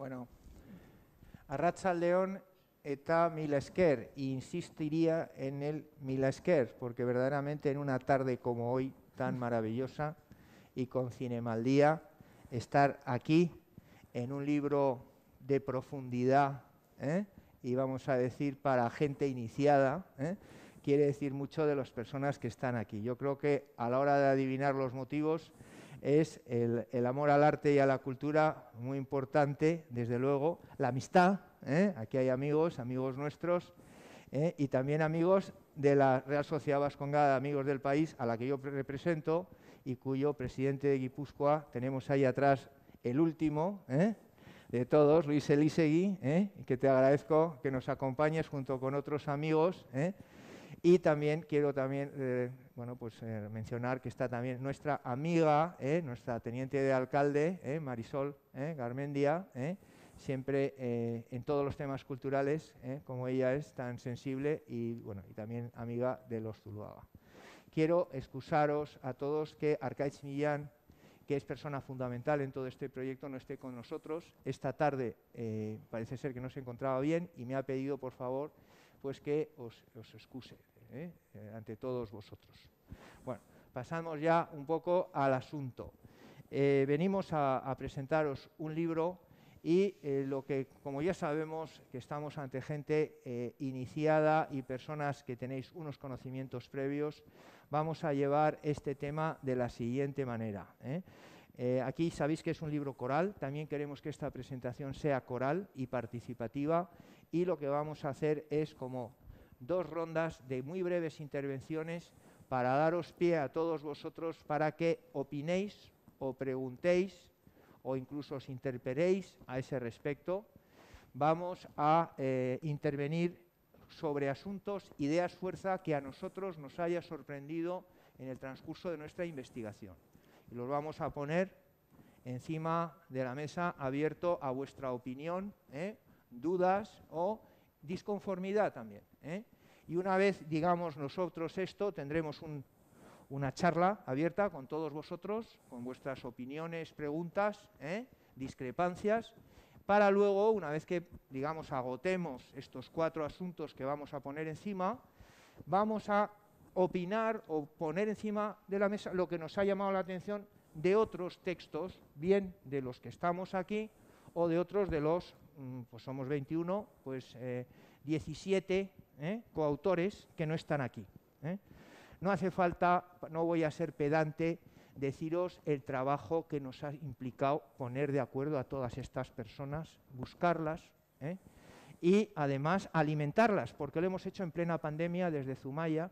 Bueno, Arratsaldeon eta mila esker, insistiría en el mila esker, porque verdaderamente en una tarde como hoy, tan maravillosa, y con Cinemaldía, estar aquí en un libro de profundidad, y vamos a decir para gente iniciada, quiere decir mucho de las personas que están aquí. Yo creo que a la hora de adivinar los motivos es el amor al arte y a la cultura, muy importante, desde luego, la amistad, aquí hay amigos nuestros, y también amigos de la Real Sociedad Vascongada, amigos del país, a la que yo represento, y cuyo presidente de Guipúzcoa, tenemos ahí atrás el último, de todos, Luis Elísegui, que te agradezco que nos acompañes junto con otros amigos, y también quiero mencionar que está también nuestra amiga, nuestra teniente de alcalde, Marisol Garmendia, siempre en todos los temas culturales, como ella es tan sensible y también amiga de los Zuluaga. Quiero excusaros a todos que Arkaitz Millán, que es persona fundamental en todo este proyecto, no esté con nosotros. Esta tarde parece ser que no se encontraba bien y me ha pedido, por favor, pues que os excuse ante todos vosotros. Bueno, pasamos ya un poco al asunto. Venimos a presentaros un libro y lo que, como ya sabemos, que estamos ante gente iniciada y personas que tenéis unos conocimientos previos, vamos a llevar este tema de la siguiente manera. Aquí sabéis que es un libro coral, también queremos que esta presentación sea coral y participativa, y lo que vamos a hacer es como dos rondas de muy breves intervenciones para daros pie a todos vosotros para que opinéis o preguntéis o incluso os interpeléis a ese respecto. Vamos a intervenir sobre asuntos, ideas, fuerza que a nosotros nos haya sorprendido en el transcurso de nuestra investigación. Y los vamos a poner encima de la mesa, abierto a vuestra opinión, dudas o disconformidad también. Y una vez digamos nosotros esto, tendremos una charla abierta con todos vosotros, con vuestras opiniones, preguntas, discrepancias, para luego, una vez que, digamos, agotemos estos 4 asuntos que vamos a poner encima, vamos a opinar o poner encima de la mesa lo que nos ha llamado la atención de otros textos, bien de los que estamos aquí o de otros de los, pues somos 21, pues 17 coautores que no están aquí. No hace falta, no voy a ser pedante, deciros el trabajo que nos ha implicado poner de acuerdo a todas estas personas, buscarlas y además alimentarlas, porque lo hemos hecho en plena pandemia desde Zumaya,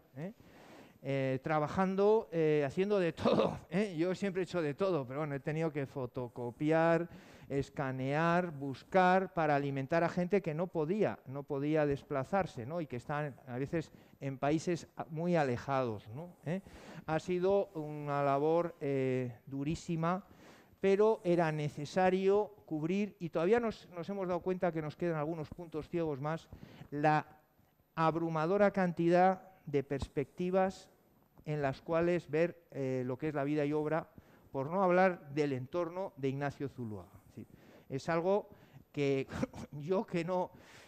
trabajando, haciendo de todo. Yo siempre he hecho de todo, pero bueno, he tenido que fotocopiar, escanear, buscar para alimentar a gente que no podía desplazarse, y que están a veces en países muy alejados, Ha sido una labor durísima, pero era necesario cubrir, y todavía nos hemos dado cuenta que nos quedan algunos puntos ciegos más, la abrumadora cantidad de perspectivas en las cuales ver lo que es la vida y obra, por no hablar del entorno de Ignacio Zuluaga. Es algo que yo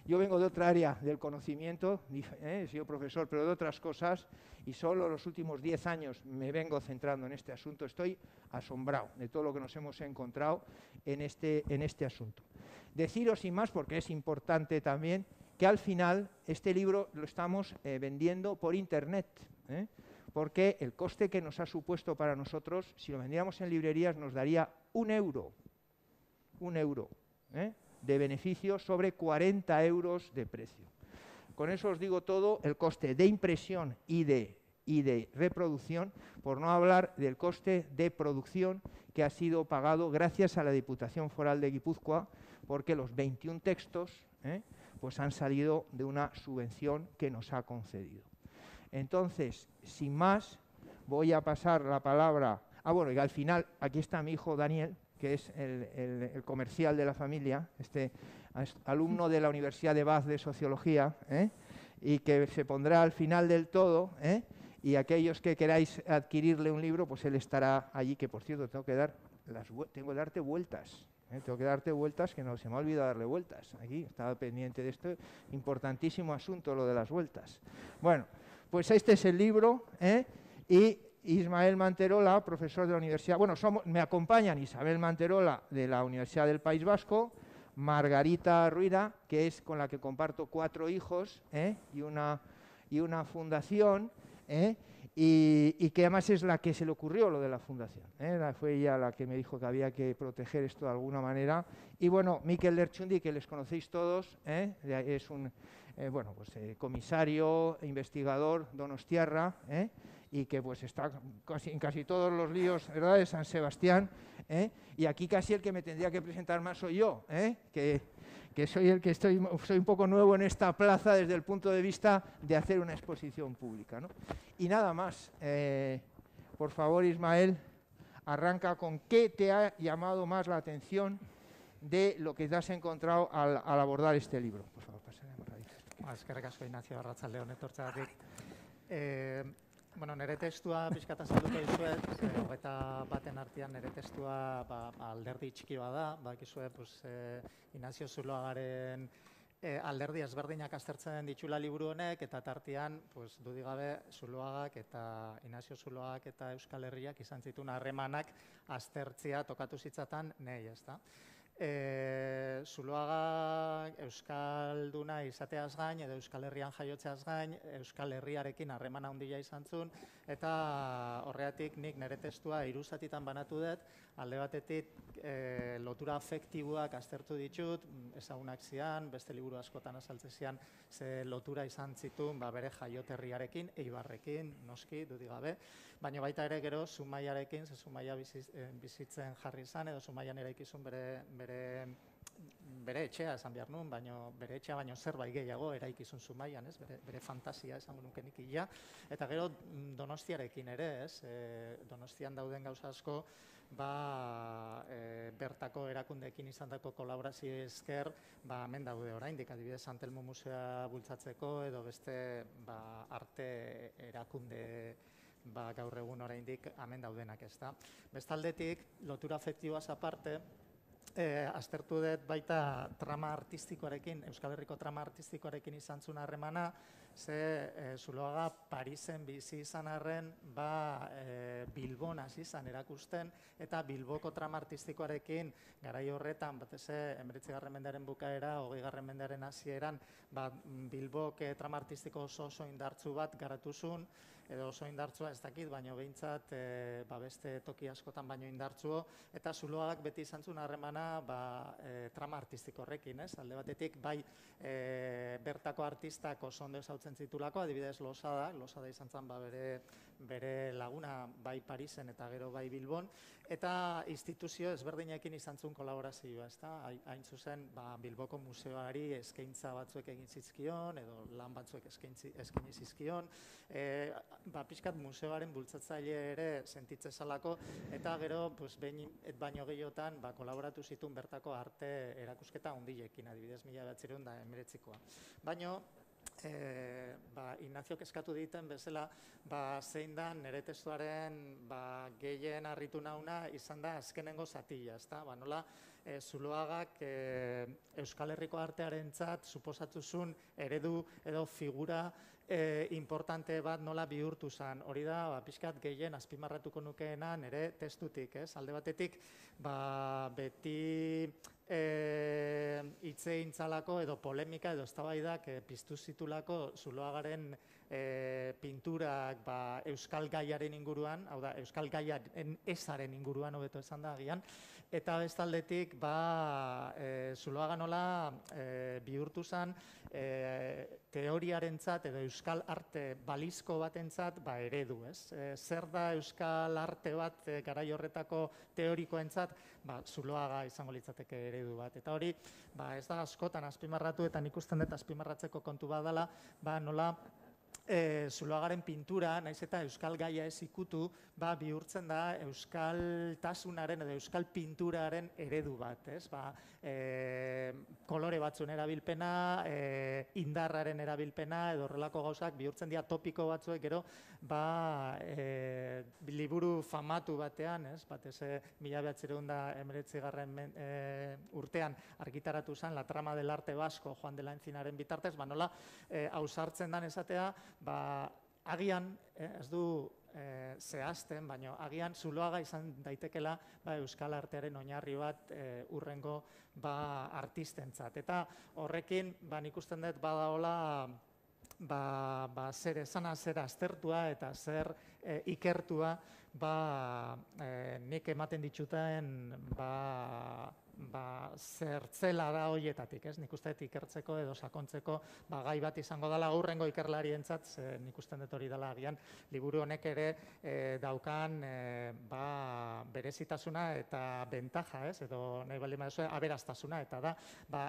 vengo de otra área del conocimiento, he sido profesor, pero de otras cosas, y solo los últimos 10 años me vengo centrando en este asunto. Estoy asombrado de todo lo que nos hemos encontrado en este asunto. Deciros sin más, porque es importante también, que al final este libro lo estamos vendiendo por internet, porque el coste que nos ha supuesto para nosotros, si lo vendiéramos en librerías, nos daría un euro de beneficio sobre 40 euros de precio. Con eso os digo todo, el coste de impresión y de reproducción, por no hablar del coste de producción que ha sido pagado gracias a la Diputación Foral de Guipúzcoa, porque los 21 textos pues han salido de una subvención que nos ha concedido. Entonces, sin más, voy a pasar la palabra. Y al final, aquí está mi hijo Daniel, que es el comercial de la familia, alumno de la Universidad de Bath de Sociología, y que se pondrá al final del todo, y aquellos que queráis adquirirle un libro, pues él estará allí, que por cierto tengo que darte vueltas, Tengo que darte vueltas, que no se me ha olvidado darle vueltas. Aquí estaba pendiente de esto, importantísimo asunto lo de las vueltas. Bueno, pues este es el libro, y Ismael Manterola, profesor de la universidad, bueno, me acompañan Isabel Manterola de la Universidad del País Vasco, Margarita Ruira, que es con la que comparto 4 hijos, y una fundación, y que además es la que se le ocurrió lo de la fundación. Fue ella la que me dijo que había que proteger esto de alguna manera. Y bueno, Mikel Lertxundi, que les conocéis todos, es un comisario, investigador donostiarra, y que pues está en casi todos los líos, ¿verdad?, de San Sebastián, y aquí casi el que me tendría que presentar más soy yo, que soy el que soy un poco nuevo en esta plaza desde el punto de vista de hacer una exposición pública, ¿no? Y nada más, por favor, Ismael, arranca con qué te ha llamado más la atención de lo que te has encontrado al abordar este libro. Por favor, pasaremos a eskerrik asko, Ignacio, arratsaldeon etortzeagatik. Bueno, nire testua pixka eta salduko dizuet, 21 artean nire testua alderdi txiki bada, bakizue, Ignacio Zuloagaren alderdi ezberdinak aztertzen ditula liburu honek, eta tartean, dudik gabe, Zuloagak eta Ignacio Zuloagak eta Euskal Herriak izan zituen harremanak aztertzea tokatu zitzatan nahi, ezta? Zuloaga euskalduna izateaz gain edo Euskal Herrian jaiotzeaz gain Euskal Herriarekin harremana handia izan zuen, eta horregatik nik nire testua 3 zatitan banatu dut. Alde batetik lotura afektiboak aztertu ditut, ezagunak zian, beste liburu askotan azaltze zian ze lotura izan zituen bere jaioterriarekin, Eibarrekin, noski, dudik gabe, baina baita ere gero Zumaiarekin, ze Zumaia bizitzen jarri izan, edo Zumaian eraikizun bere etxea esan behar nuen, bere etxea baino zerbait gehiago eraikizun Zumaian, bere fantasia esango nuke nik ia, eta gero Donostiarekin ere, Donostian dauden gauza asko, bertako erakundeekin izandako kolaborazio esker, hemen daude oraindik, adibidez San Telmo Museoa bultzatzeko, edo beste arte erakunde gaur egun oraindik hemen daudenak, ezta. Bestaldetik, lotura afektiboaz aparte, aztertu dut baita trama artistikoarekin, Euskal Herriko trama artistikoarekin izan zuen harremana, ze Zuloaga Parisen bizi izan arren, Bilbon hasi izan erakusten, eta Bilboko trama artistikoarekin garai horretan, batez 19. mendearen bukaera, 20. mendearen hasieran, Bilbok trama artistiko oso indartzu bat garatu zuen, edo oso indartzua ez dakit, baino behintzat beste toki askotan baino indartzuo, eta Zuloagak beti izan zuen harremana trama artistiko horrekin, ez? Alde batetik, bertako artistak oso ondo ezautzen zitulako, adibidez Losada izan zen bere laguna bai Parisen eta gero bai Bilbon, eta instituzio ezberdinekin izan zuen kolaborazioa, ezta? Hain zuzen, Bilboko museoari eskaintza batzuek egin zizkion, edo lan batzuek eskaini zizkion, pixkat museoaren bultzatzaile ere sentitze zalako, eta gero, behin baino gehiotan, kolaboratu zituen bertako arte erakusketa handilekin, adibidez 1919koa. Baina, Ignaziok eskatu diten bezala, zein da nire testuaren gehien harritu nauna izan da azkenengo zatila, ezta? Nola, Zuloagak Euskal Herriko artearentzat suposatu zuen eredu edo figura importante bat nola bihurtu zen. Hori da, pixkat gehien azpimarratuko nukeena nire testutik, ez? Alde batetik, beti hitzegintzalako edo polemika edo eztabaidak piztu zitulako Zuloagaren pinturak euskal gaiaren inguruan, hau da, euskal gaiaren ezaren inguruan hobeto esan da agian, eta bestaldetik Zuloaga nola bihurtu zen teoriarentzat edo euskal arte balizko batentzat eredu, ez? Zer da euskal arte bat garai horretako teorikoentzat, Zuloaga izango litzateke eredu bat. Eta hori, ez da askotan azpimarratu eta nik usten dut azpimarratzeko kontu bat dela, nola Zuloagaren pintura, naiz eta euskal gaia ez ikutu, bihurtzen da euskaltasunaren edo euskal pinturaren eredu bat, ez? Kolore batzuen erabilpena, indarraren erabilpena, edo horrelako gauzak bihurtzen dira topiko batzuek, gero, liburu famatu batean, ez? Batez 1919 urtean argitaratu zen La trama del arte vasco Juan de la Encinaren bitartez, nola ausartzen dan esatea, agian, ez du zehazten, baina agian Zuloaga izan daitekela euskal artearen oinarri bat urrengo artistentzat. Eta horrekin nik usten dut badaola zer esana, zer aztertua eta zer ikertua nik ematen dituten zertzela da horietatik, ez? Nik uste dut ikertzeko edo sakontzeko gai bat izango dela aurrengo ikerlarientzat, nik uste dut hori dela agian liburu honek ere daukan berezitasuna eta bentaja, ez? Edo nahi baldin baduzue aberastasuna, eta da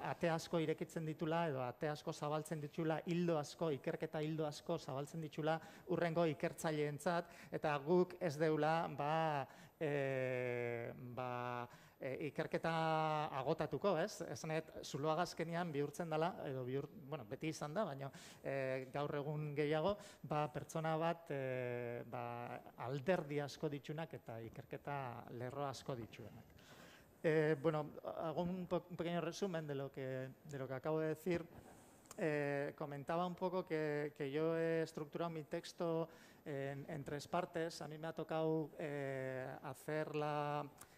ate asko irekitzen ditula edo ate asko zabaltzen ditula, hildo asko, ikerketa hildo asko zabaltzen ditula urrengo ikertzaileentzat, eta guk ez deula ikerketa agotatuko, ez? Esanet, Zuloaga azkenean bihurtzen dela, edo beti izan da, baina gaur egun gehiago, pertsona bat alderdi asko ditsunak eta ikerketa lerro asko ditsuenak. Hago un pequeño resumen de lo que acabo de decir. Comentaba un poco que yo he estructurado mi texto en tres partes. A mí me ha tocado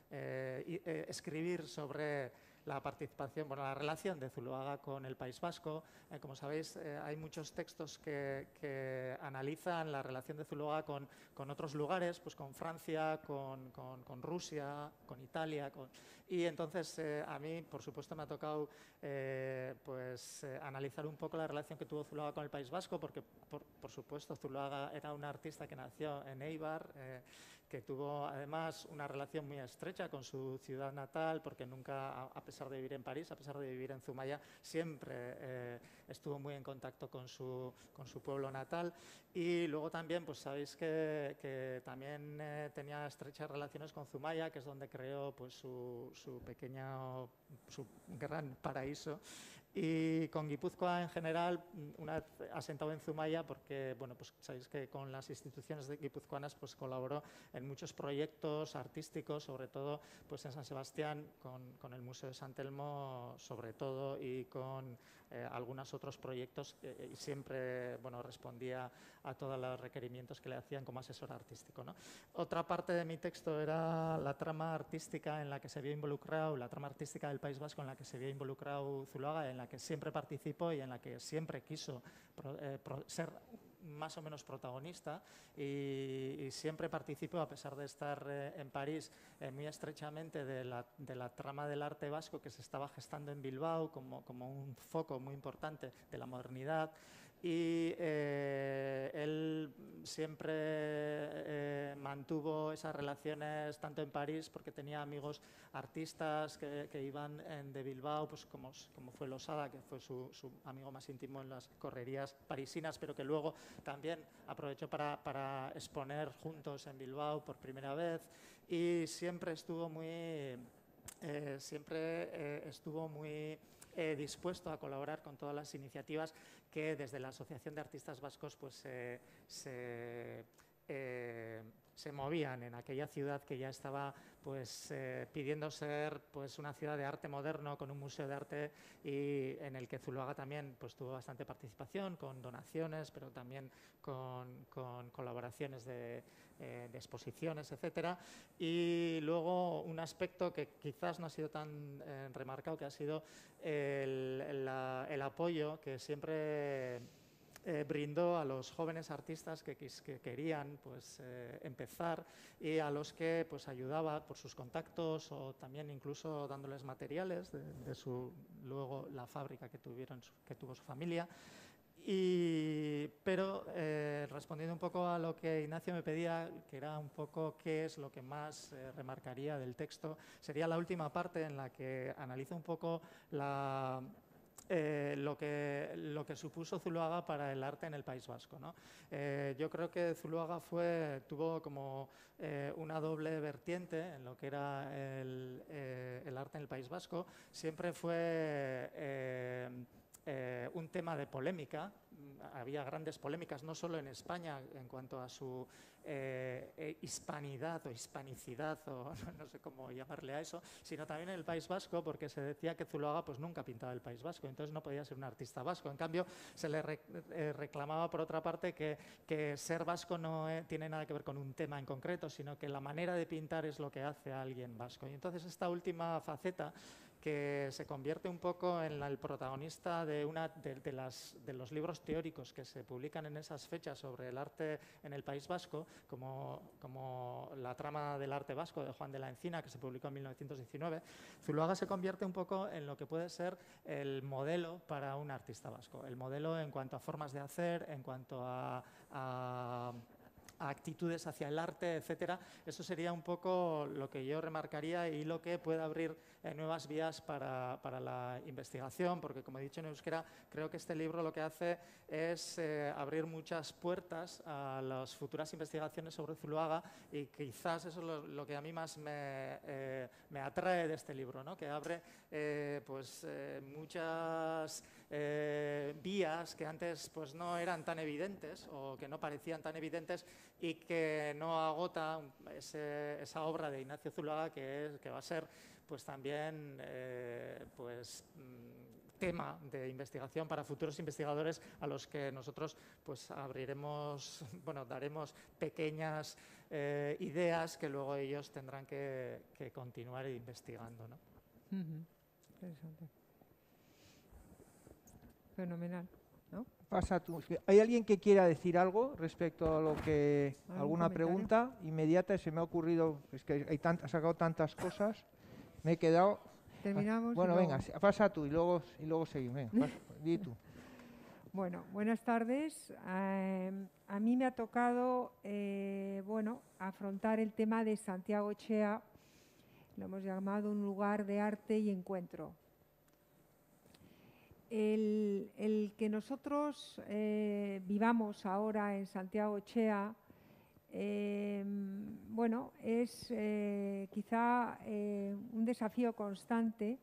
escribir sobre la participación, la relación de Zuloaga con el País Vasco. Como sabéis, hay muchos textos que analizan la relación de Zuloaga con otros lugares, pues con Francia, con Rusia, con Italia, y entonces a mí, por supuesto, me ha tocado analizar un poco la relación que tuvo Zuloaga con el País Vasco, porque, por supuesto, Zuloaga era un artista que nació en Eibar, que tuvo además una relación muy estrecha con su ciudad natal, porque nunca, a pesar de vivir en París, a pesar de vivir en Zumaya, siempre estuvo muy en contacto con su pueblo natal. Y luego también, pues sabéis que también tenía estrechas relaciones con Zumaya, que es donde creó pues su gran paraíso. Y con Guipúzcoa en general, una vez asentado en Zumaya, porque pues sabéis que con las instituciones guipuzcoanas pues colaboró en muchos proyectos artísticos, sobre todo pues en San Sebastián con el Museo de San Telmo, sobre todo, y con algunos otros proyectos, y siempre respondía a todos los requerimientos que le hacían como asesor artístico, ¿no? Otra parte de mi texto era la trama artística en la que se vio involucrado, la trama artística del País Vasco en la que se vio involucrado Zuloaga, en la que siempre participó y en la que siempre quiso ser más o menos protagonista, y siempre participó, a pesar de estar en París, muy estrechamente de la trama del arte vasco que se estaba gestando en Bilbao como un foco muy importante de la modernidad. Y él siempre mantuvo esas relaciones tanto en París, porque tenía amigos artistas que iban de Bilbao, pues como fue Losada, que fue su amigo más íntimo en las correrías parisinas, pero que luego también aprovechó para exponer juntos en Bilbao por primera vez, y siempre estuvo muy dispuesto a colaborar con todas las iniciativas que desde la Asociación de Artistas Vascos pues, se movían en aquella ciudad que ya estaba pues, pidiendo ser pues, una ciudad de arte moderno, con un museo de arte, y en el que Zuloaga también pues, tuvo bastante participación, con donaciones, pero también con colaboraciones de exposiciones, etcétera. Y luego un aspecto que quizás no ha sido tan remarcado, que ha sido el apoyo que siempre brindó a los jóvenes artistas que querían pues, empezar, y a los que pues, ayudaba por sus contactos, o también incluso dándoles materiales de luego la fábrica que tuvo su familia. Pero respondiendo un poco a lo que Ignacio me pedía, que era un poco qué es lo que más remarcaría del texto, sería la última parte en la que analizo un poco lo que supuso Zuloaga para el arte en el País Vasco, ¿no? Yo creo que Zuloaga tuvo como una doble vertiente en lo que era el arte en el País Vasco. Siempre fue un tema de polémica. Había grandes polémicas, no solo en España en cuanto a su hispanidad o hispanicidad, o no sé cómo llamarle a eso, sino también en el País Vasco, porque se decía que Zuloaga pues nunca pintaba el País Vasco, entonces no podía ser un artista vasco. En cambio, se le reclamaba por otra parte que ser vasco no tiene nada que ver con un tema en concreto, sino que la manera de pintar es lo que hace a alguien vasco. Y entonces esta última faceta, que se convierte un poco en el protagonista de los libros teóricos que se publican en esas fechas sobre el arte en el País Vasco, como La trama del arte vasco de Juan de la Encina, que se publicó en 1919, Zuloaga se convierte un poco en lo que puede ser el modelo para un artista vasco, el modelo en cuanto a formas de hacer, en cuanto a actitudes hacia el arte, etcétera. Eso sería un poco lo que yo remarcaría y lo que puede abrir nuevas vías para la investigación, porque como he dicho en euskera, creo que este libro lo que hace es abrir muchas puertas a las futuras investigaciones sobre Zuloaga, y quizás eso es lo que a mí más me atrae de este libro, ¿no? Que abre muchas vías que antes pues no eran tan evidentes o que no parecían tan evidentes, y que no agota esa obra de Ignacio Zuloaga, que va a ser pues también tema de investigación para futuros investigadores, a los que nosotros pues abriremos, daremos pequeñas ideas que luego ellos tendrán que continuar investigando, ¿no? Interesante. Fenomenal, ¿no? Pasa tú. ¿Hay alguien que quiera decir algo respecto a lo que... alguna pregunta inmediata? Se me ha ocurrido, es que ha sacado tantas cosas, me he quedado... Terminamos. Bueno, venga, pasa tú y luego seguimos. Venga, di tú. Bueno, buenas tardes. A mí me ha tocado afrontar el tema de Santiago Echea. Lo hemos llamado un lugar de arte y encuentro. El que nosotros vivamos ahora en Santiago Echea, es quizá un desafío constante,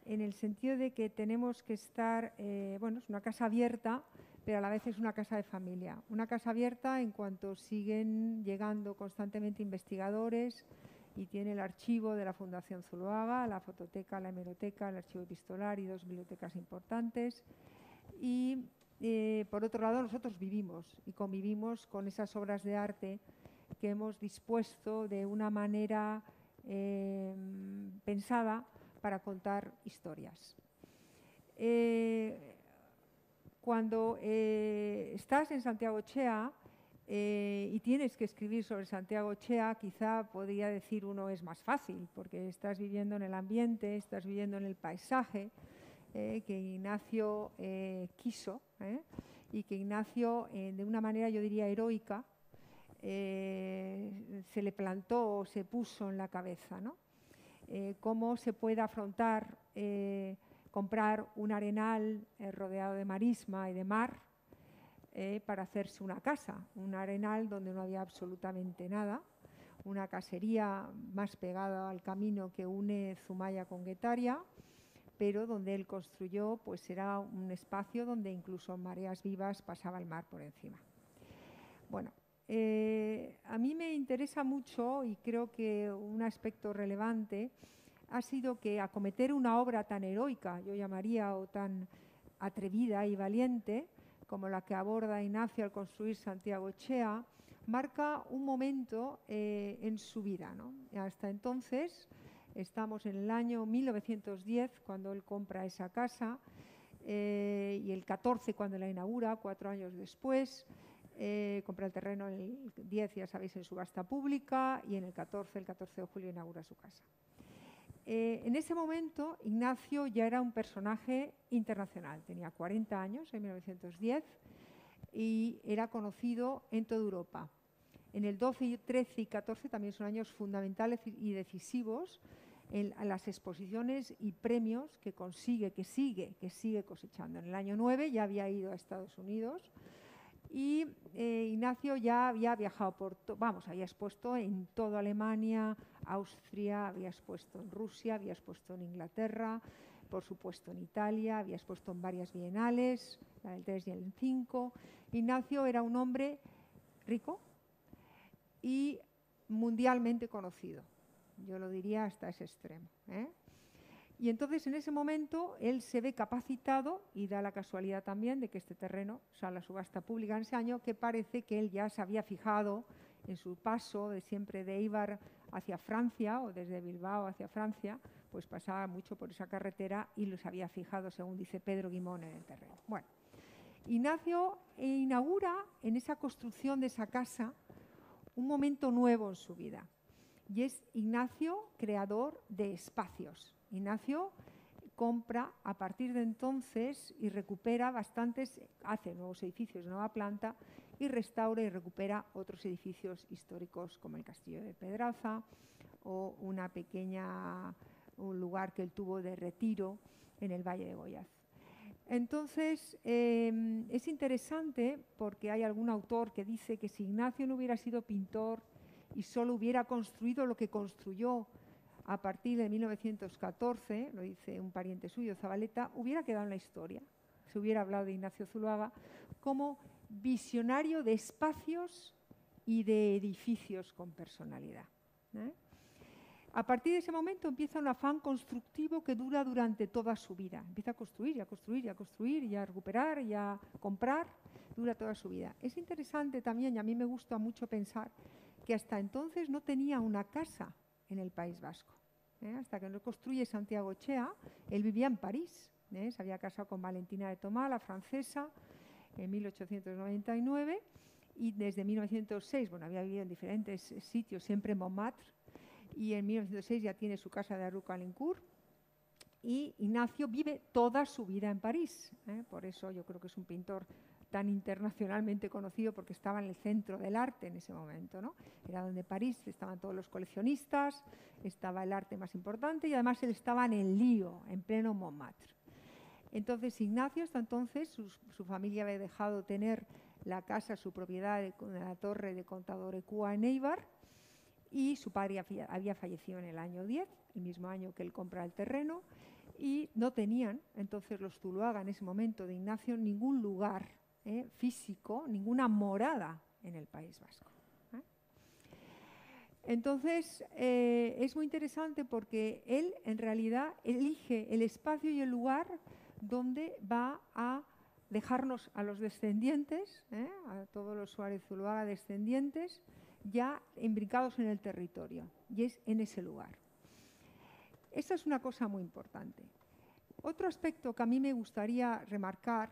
en el sentido de que tenemos que estar, es una casa abierta, pero a la vez es una casa de familia. Una casa abierta en cuanto siguen llegando constantemente investigadores, y tiene el archivo de la Fundación Zuloaga, la fototeca, la hemeroteca, el archivo epistolar y 2 bibliotecas importantes. Y por otro lado, nosotros vivimos y convivimos con esas obras de arte que hemos dispuesto de una manera pensada para contar historias. Cuando estás en Santiago Echea y tienes que escribir sobre Santiago Echea, quizá podría decir uno es más fácil, porque estás viviendo en el ambiente, estás viviendo en el paisaje que Ignacio quiso, y que Ignacio, de una manera yo diría heroica, se le plantó o se puso en la cabeza, ¿no? Cómo se puede afrontar comprar un arenal rodeado de marisma y de mar para hacerse una casa, un arenal donde no había absolutamente nada, una casería más pegada al camino que une Zumaya con Guetaria, pero donde él construyó, pues era un espacio donde incluso en mareas vivas pasaba el mar por encima. Bueno, a mí me interesa mucho, y creo que un aspecto relevante ha sido que acometer una obra tan heroica, yo llamaría, o tan atrevida y valiente, como la que aborda Ignacio al construir Santiago Echea, marca un momento en su vida, ¿no? Hasta entonces, estamos en el año 1910, cuando él compra esa casa, y el 14 cuando la inaugura, 4 años después. Compra el terreno en el 10, ya sabéis, en subasta pública, y en el 14 de julio, inaugura su casa. En ese momento, Ignacio ya era un personaje internacional. Tenía 40 años en 1910 y era conocido en toda Europa. En el 12, 13 y 14 también son años fundamentales y decisivos a las exposiciones y premios que consigue, que sigue cosechando. En el año 9 ya había ido a Estados Unidos y Ignacio ya había viajado había expuesto en toda Alemania, Austria, había expuesto en Rusia, había expuesto en Inglaterra, por supuesto en Italia, había expuesto en varias bienales, la del 3 y el 5. Ignacio era un hombre rico y mundialmente conocido. Yo lo diría hasta ese extremo, ¿eh? Y entonces en ese momento él se ve capacitado, y da la casualidad también de que este terreno sale a subasta pública en ese año, que parece que él ya se había fijado en su paso de siempre de Eibar hacia Francia, o desde Bilbao hacia Francia, pues pasaba mucho por esa carretera y los había fijado, según dice Pedro Guimón, en el terreno. Bueno, Ignacio inaugura en esa construcción de esa casa un momento nuevo en su vida, y es Ignacio creador de espacios. Ignacio compra a partir de entonces y recupera bastantes, hace nuevos edificios de nueva planta y restaura y recupera otros edificios históricos como el Castillo de Pedraza o un lugar que él tuvo de retiro en el Valle de Goiás. Entonces, es interesante porque hay algún autor que dice que si Ignacio no hubiera sido pintor y solo hubiera construido lo que construyó a partir de 1914, lo dice un pariente suyo, Zabaleta, hubiera quedado en la historia. Se hubiera hablado de Ignacio Zuloaga como visionario de espacios y de edificios con personalidad, ¿eh? A partir de ese momento empieza un afán constructivo que dura durante toda su vida. Empieza a construir y a construir y a construir y a recuperar y a comprar, dura toda su vida. Es interesante también, y a mí me gusta mucho pensar, que hasta entonces no tenía una casa en el País Vasco. Hasta que no construye Santiago Echea, él vivía en París. Se había casado con Valentina de Tomás, la francesa, en 1899, y desde 1906, había vivido en diferentes sitios, siempre en Montmartre, y en 1906 ya tiene su casa de Arrucalincourt, y Ignacio vive toda su vida en París. Por eso yo creo que es un pintor tan internacionalmente conocido, porque estaba en el centro del arte en ese momento, ¿no? Era donde París estaban todos los coleccionistas, estaba el arte más importante y además él estaba en el lío, en pleno Montmartre. Entonces Ignacio, hasta entonces, su familia había dejado tener la casa, su propiedad de la torre de Contador-Ecua en Eibar, y su padre había fallecido en el año 10, el mismo año que él compra el terreno, y no tenían entonces los Zuloaga en ese momento de Ignacio ningún lugar físico, ninguna morada en el País Vasco. Entonces es muy interesante porque él en realidad elige el espacio y el lugar donde va a dejarnos a los descendientes, a todos los Suárez Zuloaga descendientes, ya imbricados en el territorio, y es en ese lugar. Esta es una cosa muy importante. Otro aspecto que a mí me gustaría remarcar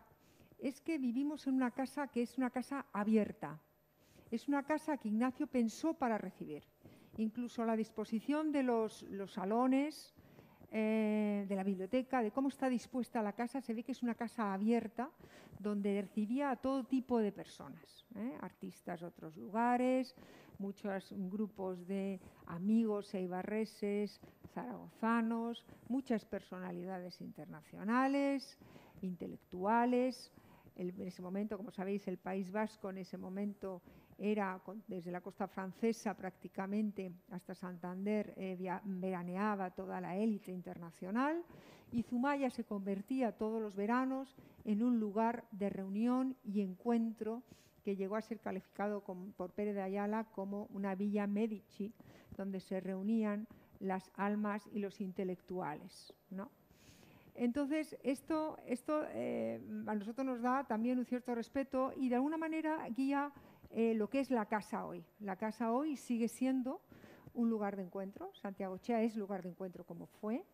es que vivimos en una casa que es una casa abierta. Es una casa que Ignacio pensó para recibir. Incluso la disposición de los salones, de la biblioteca, de cómo está dispuesta la casa, se ve que es una casa abierta donde recibía a todo tipo de personas, artistas de otros lugares, muchos grupos de amigos eibarreses, zaragozanos, muchas personalidades internacionales, intelectuales. En ese momento, como sabéis, el País Vasco en ese momento era, desde la costa francesa prácticamente hasta Santander, veraneaba toda la élite internacional, y Zumaya se convertía todos los veranos en un lugar de reunión y encuentro que llegó a ser calificado por Pérez de Ayala como una villa Medici, donde se reunían las almas y los intelectuales, ¿no? Entonces, esto a nosotros nos da también un cierto respeto y de alguna manera guía lo que es la casa hoy. La casa hoy sigue siendo un lugar de encuentro. Santiago Echea es lugar de encuentro como fue.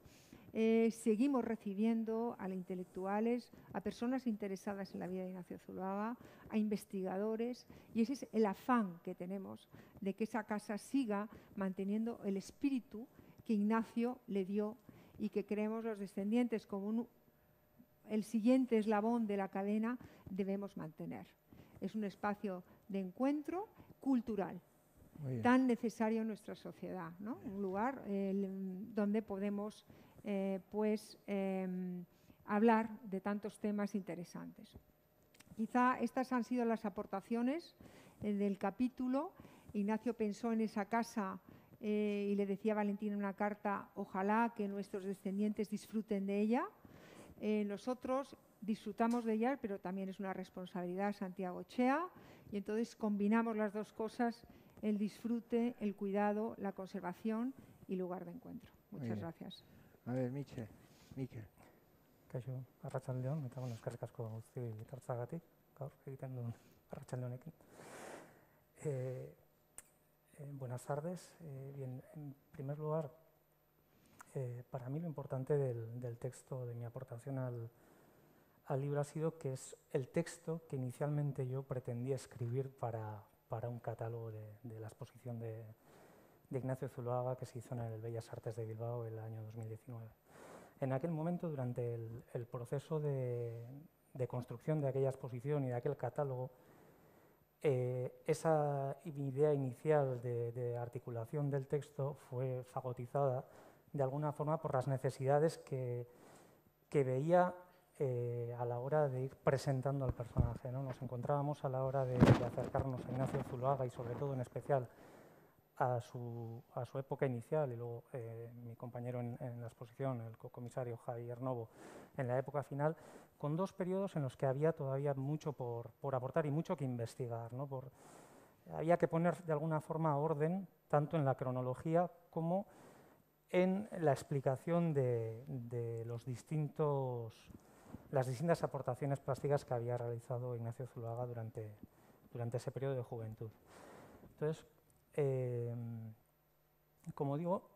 Seguimos recibiendo a intelectuales, a personas interesadas en la vida de Ignacio Zuloaga, a investigadores, y ese es el afán que tenemos de que esa casa siga manteniendo el espíritu que Ignacio le dio y que creemos los descendientes como el siguiente eslabón de la cadena debemos mantener. Es un espacio de encuentro cultural, tan necesario en nuestra sociedad, ¿no? Un lugar donde podemos hablar de tantos temas interesantes. Quizá estas han sido las aportaciones del capítulo. Ignacio pensó en esa casa y le decía a Valentín en una carta, ojalá que nuestros descendientes disfruten de ella. Nosotros disfrutamos de ella, pero también es una responsabilidad Santiago Echea, y entonces combinamos las dos cosas, el disfrute, el cuidado, la conservación y lugar de encuentro. Muchas gracias. A ver, Mikel. Kaixo, arratsaldeon, eta eskerrik asko guzti etortzeagatik, gaur egiten duen arratsalde honekin. Buenas tardes. Bien, en primer lugar, para mí lo importante del texto, de mi aportación al libro ha sido que es el texto que inicialmente yo pretendía escribir para un catálogo de la exposición de Ignacio Zuloaga que se hizo en el Bellas Artes de Bilbao el año 2019. En aquel momento, durante el proceso de construcción de aquella exposición y de aquel catálogo, esa idea inicial de articulación del texto fue fagotizada de alguna forma por las necesidades que veía a la hora de ir presentando al personaje, ¿no? Nos encontrábamos a la hora de acercarnos a Ignacio Zuloaga y sobre todo en especial a su época inicial y luego mi compañero en la exposición, el comisario Javier Novo, en la época final, con dos periodos en los que había todavía mucho por aportar y mucho que investigar, ¿no? Había que poner de alguna forma orden tanto en la cronología como en la explicación de las distintas aportaciones plásticas que había realizado Ignacio Zuloaga durante ese periodo de juventud. Entonces, como digo,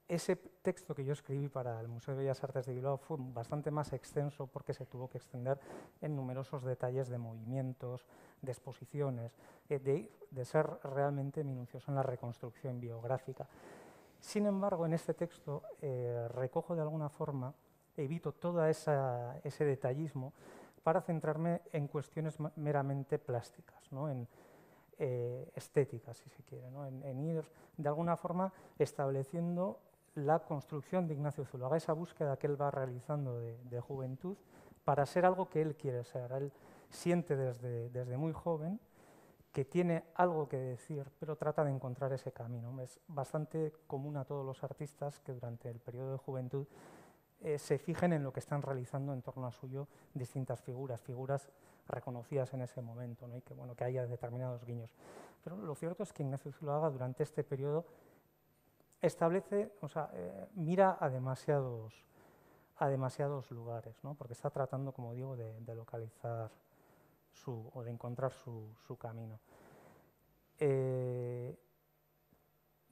ese texto que yo escribí para el Museo de Bellas Artes de Bilbao fue bastante más extenso porque se tuvo que extender en numerosos detalles de movimientos, de exposiciones, de ser realmente minucioso en la reconstrucción biográfica. Sin embargo, en este texto recojo de alguna forma, evito todo ese detallismo para centrarme en cuestiones meramente plásticas, ¿no? Estéticas, si se quiere, ¿no? En ir de alguna forma estableciendo la construcción de Ignacio Zuloaga, esa búsqueda que él va realizando de juventud para ser algo que él quiere ser. Él siente desde muy joven que tiene algo que decir, pero trata de encontrar ese camino. Es bastante común a todos los artistas que durante el periodo de juventud se fijen en lo que están realizando en torno a suyo distintas figuras reconocidas en ese momento, ¿no? Y que haya determinados guiños. Pero lo cierto es que Ignacio Zuloaga durante este periodo establece, mira a demasiados lugares, ¿no? Porque está tratando, como digo, de localizar o de encontrar su camino.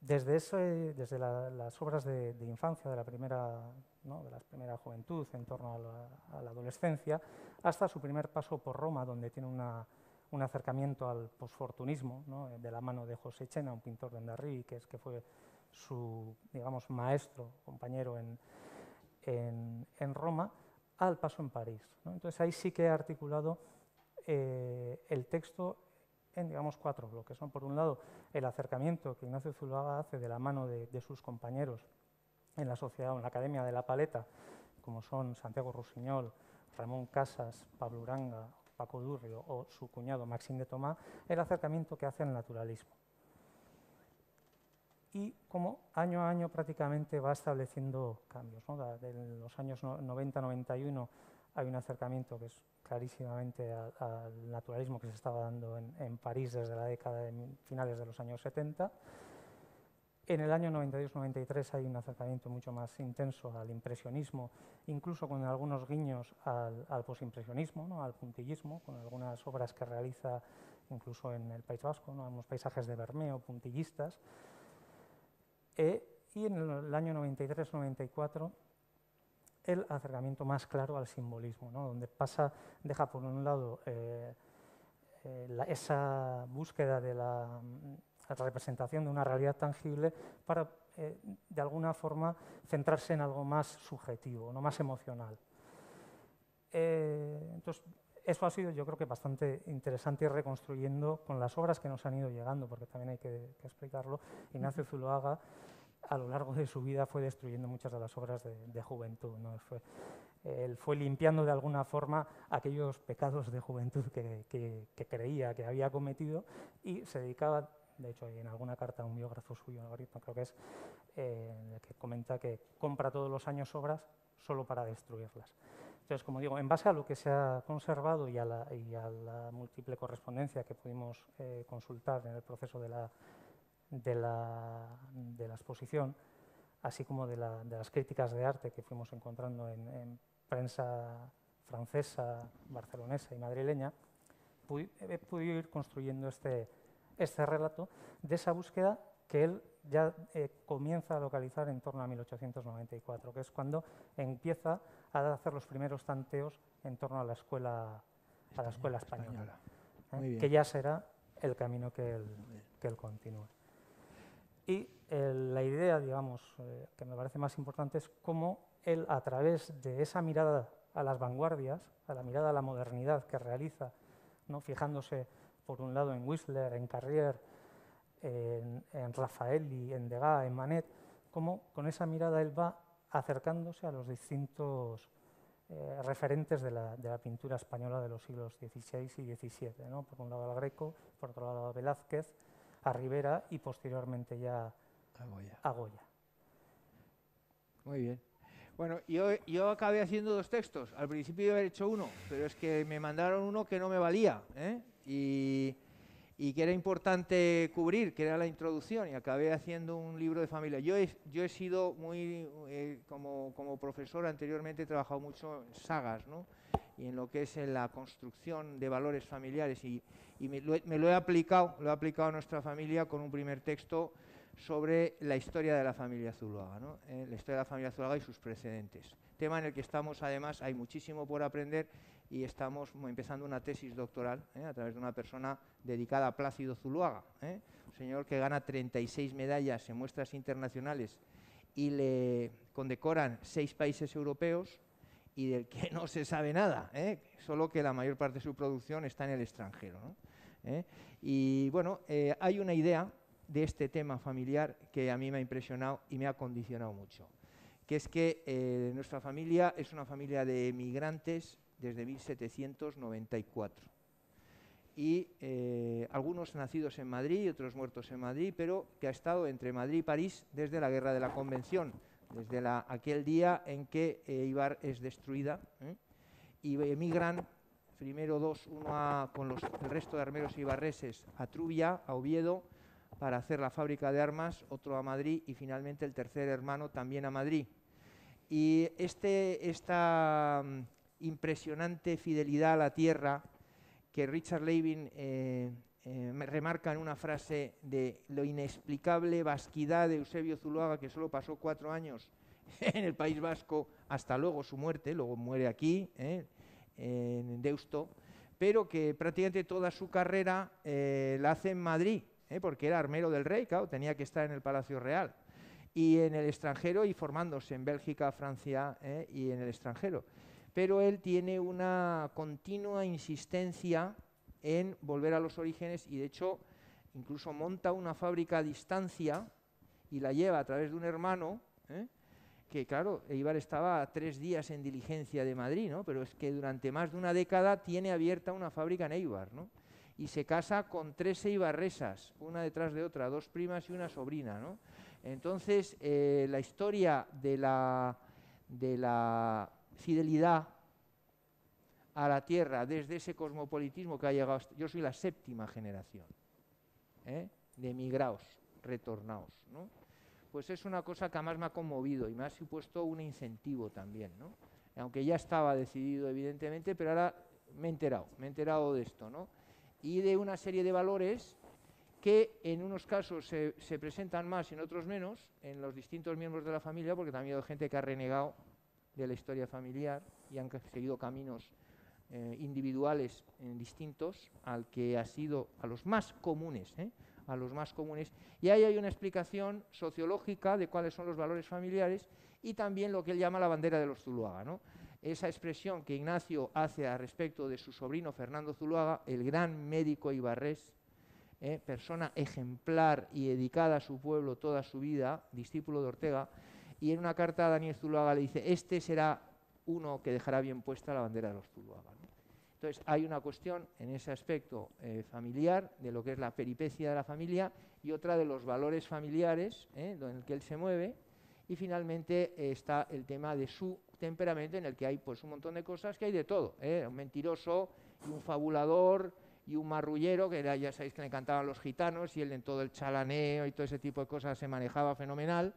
Desde las obras de infancia, de la primera juventud en torno a la adolescencia, hasta su primer paso por Roma, donde tiene un acercamiento al posfortunismo, ¿no? De la mano de José Chena, un pintor de Hendarí, que fue su, digamos, maestro, compañero en Roma, al paso en París, ¿no? Entonces ahí sí que he articulado el texto en, digamos, 4 bloques, ¿no? Por un lado, el acercamiento que Ignacio Zuloaga hace de la mano de sus compañeros en la sociedad o en la Academia de la Paleta, como son Santiago Rusiñol, Ramón Casas, Pablo Uranga, Paco Durrio o su cuñado Maxime de Tomás, el acercamiento que hace al naturalismo. Y como año a año prácticamente va estableciendo cambios, ¿no? De los años 90-91 hay un acercamiento que es clarísimamente al naturalismo que se estaba dando en París desde la década de finales de los años 70. En el año 92-93 hay un acercamiento mucho más intenso al impresionismo, incluso con algunos guiños al posimpresionismo, ¿no? Al puntillismo, con algunas obras que realiza incluso en el País Vasco, ¿no? Unos paisajes de Bermeo puntillistas. Y en el año 93-94 el acercamiento más claro al simbolismo, ¿no? Donde deja por un lado esa búsqueda de la representación de una realidad tangible para, de alguna forma, centrarse en algo más subjetivo, no más emocional. Entonces, Eso ha sido, yo creo que bastante interesante ir reconstruyendo con las obras que nos han ido llegando, porque también hay que explicarlo. Ignacio Zuloaga, a lo largo de su vida, fue destruyendo muchas de las obras de juventud, ¿no? Él fue limpiando de alguna forma aquellos pecados de juventud que creía que había cometido y se dedicaba, de hecho, en alguna carta a un biógrafo suyo, Algoritmo, creo que es, en el que comenta que compra todos los años obras solo para destruirlas. Entonces, como digo, en base a lo que se ha conservado y a la múltiple correspondencia que pudimos consultar en el proceso de la exposición, así como de las críticas de arte que fuimos encontrando en prensa francesa, barcelonesa y madrileña, he podido ir construyendo este relato de esa búsqueda que él ya comienza a localizar en torno a 1894, que es cuando empieza a hacer los primeros tanteos en torno a la escuela española, que ya será el camino que él continúe. Y la idea, digamos, que me parece más importante es cómo él, a través de esa mirada a las vanguardias, a la mirada a la modernidad que realiza, ¿no? Fijándose, por un lado, en Whistler, en Carrier, en Raffaelli, en Degas, en Manet, cómo con esa mirada él va acercándose a los distintos referentes de la pintura española de los siglos XVI y XVII, ¿no? Por un lado al Greco, por otro lado a Velázquez, a Rivera y posteriormente ya a Goya. Muy bien. Bueno, yo acabé haciendo 2 textos. Al principio iba a haber hecho uno, pero es que me mandaron uno que no me valía, y que era importante cubrir, que era la introducción, y acabé haciendo un libro de familia. Yo he sido muy, como profesor anteriormente, he trabajado mucho en sagas, ¿no? Y en lo que es en la construcción de valores familiares, y me lo he aplicado a nuestra familia con un primer texto sobre la historia de la familia Zuloaga, ¿no? La historia de la familia Zuloaga y sus precedentes. Tema en el que estamos, además, hay muchísimo por aprender y estamos empezando una tesis doctoral a través de una persona dedicada a Plácido Zuloaga, un señor que gana 36 medallas en muestras internacionales y le condecoran 6 países europeos y del que no se sabe nada, solo que la mayor parte de su producción está en el extranjero, ¿no? Y bueno, hay una idea de este tema familiar que a mí me ha impresionado y me ha condicionado mucho, que es que nuestra familia es una familia de emigrantes desde 1794 y algunos nacidos en Madrid y otros muertos en Madrid, pero que ha estado entre Madrid y París desde la Guerra de la Convención, desde aquel día en que Eibar es destruida, y emigran primero uno con el resto de armeros ibarreses a Trubia, a Oviedo, para hacer la fábrica de armas, otro a Madrid y finalmente el tercer hermano también a Madrid. Y esta impresionante fidelidad a la tierra que Richard Levin remarca en una frase de lo inexplicable vasquidad de Eusebio Zuloaga, que solo pasó 4 años en el País Vasco hasta luego su muerte, luego muere aquí, en Deusto, pero que prácticamente toda su carrera la hace en Madrid, porque era armero del rey, claro, tenía que estar en el Palacio Real, y en el extranjero, y formándose en Bélgica, Francia, y en el extranjero. Pero él tiene una continua insistencia en volver a los orígenes y, de hecho, incluso monta una fábrica a distancia y la lleva a través de un hermano, que, claro, Eibar estaba a 3 días en diligencia de Madrid, ¿no? Pero es que durante más de una década tiene abierta una fábrica en Eibar, ¿no? Y se casa con 3 eibarresas, una detrás de otra, 2 primas y una sobrina, ¿no? Entonces, la historia de la fidelidad a la tierra desde ese cosmopolitismo que ha llegado, yo soy la 7ª generación de emigrados, retornados, ¿no? Pues es una cosa que además me ha conmovido y me ha supuesto un incentivo también, ¿no? Aunque ya estaba decidido evidentemente, pero ahora me he enterado de esto, ¿no? Y de una serie de valores que en unos casos se presentan más y en otros menos en los distintos miembros de la familia, porque también hay gente que ha renegado de la historia familiar y han seguido caminos individuales distintos al que ha sido a los más comunes, y ahí hay una explicación sociológica de cuáles son los valores familiares y también lo que él llama la bandera de los Zuloaga, ¿no? esa expresión que Ignacio hace al respecto de su sobrino Fernando Zuloaga, el gran médico ibarrés, persona ejemplar y dedicada a su pueblo toda su vida, discípulo de Ortega, y en una carta a Daniel Zuloaga le dice, este será uno que dejará bien puesta la bandera de los Zuloaga, ¿no? Entonces hay una cuestión en ese aspecto familiar, de lo que es la peripecia de la familia, y otra de los valores familiares en el que él se mueve, y finalmente está el tema de su temperamento, en el que hay pues un montón de cosas, que hay de todo, un mentiroso y un fabulador y un marrullero, que era, ya sabéis que le encantaban los gitanos, y él en todo el chalaneo y todo ese tipo de cosas se manejaba fenomenal,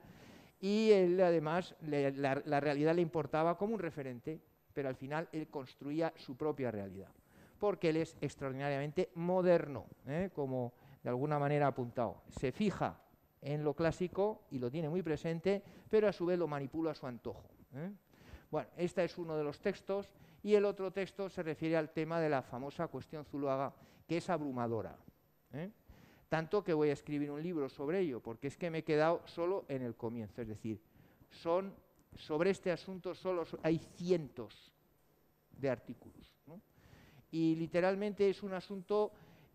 y él además la realidad le importaba como un referente, pero al final él construía su propia realidad, porque él es extraordinariamente moderno, como de alguna manera apuntado. Se fija en lo clásico y lo tiene muy presente, pero a su vez lo manipula a su antojo. Bueno, este es uno de los textos, y el otro texto se refiere al tema de la famosa cuestión Zuloaga, que es abrumadora. Tanto que voy a escribir un libro sobre ello, porque es que me he quedado solo en el comienzo, es decir, sobre este asunto solo hay cientos de artículos, ¿no? Y literalmente es un asunto,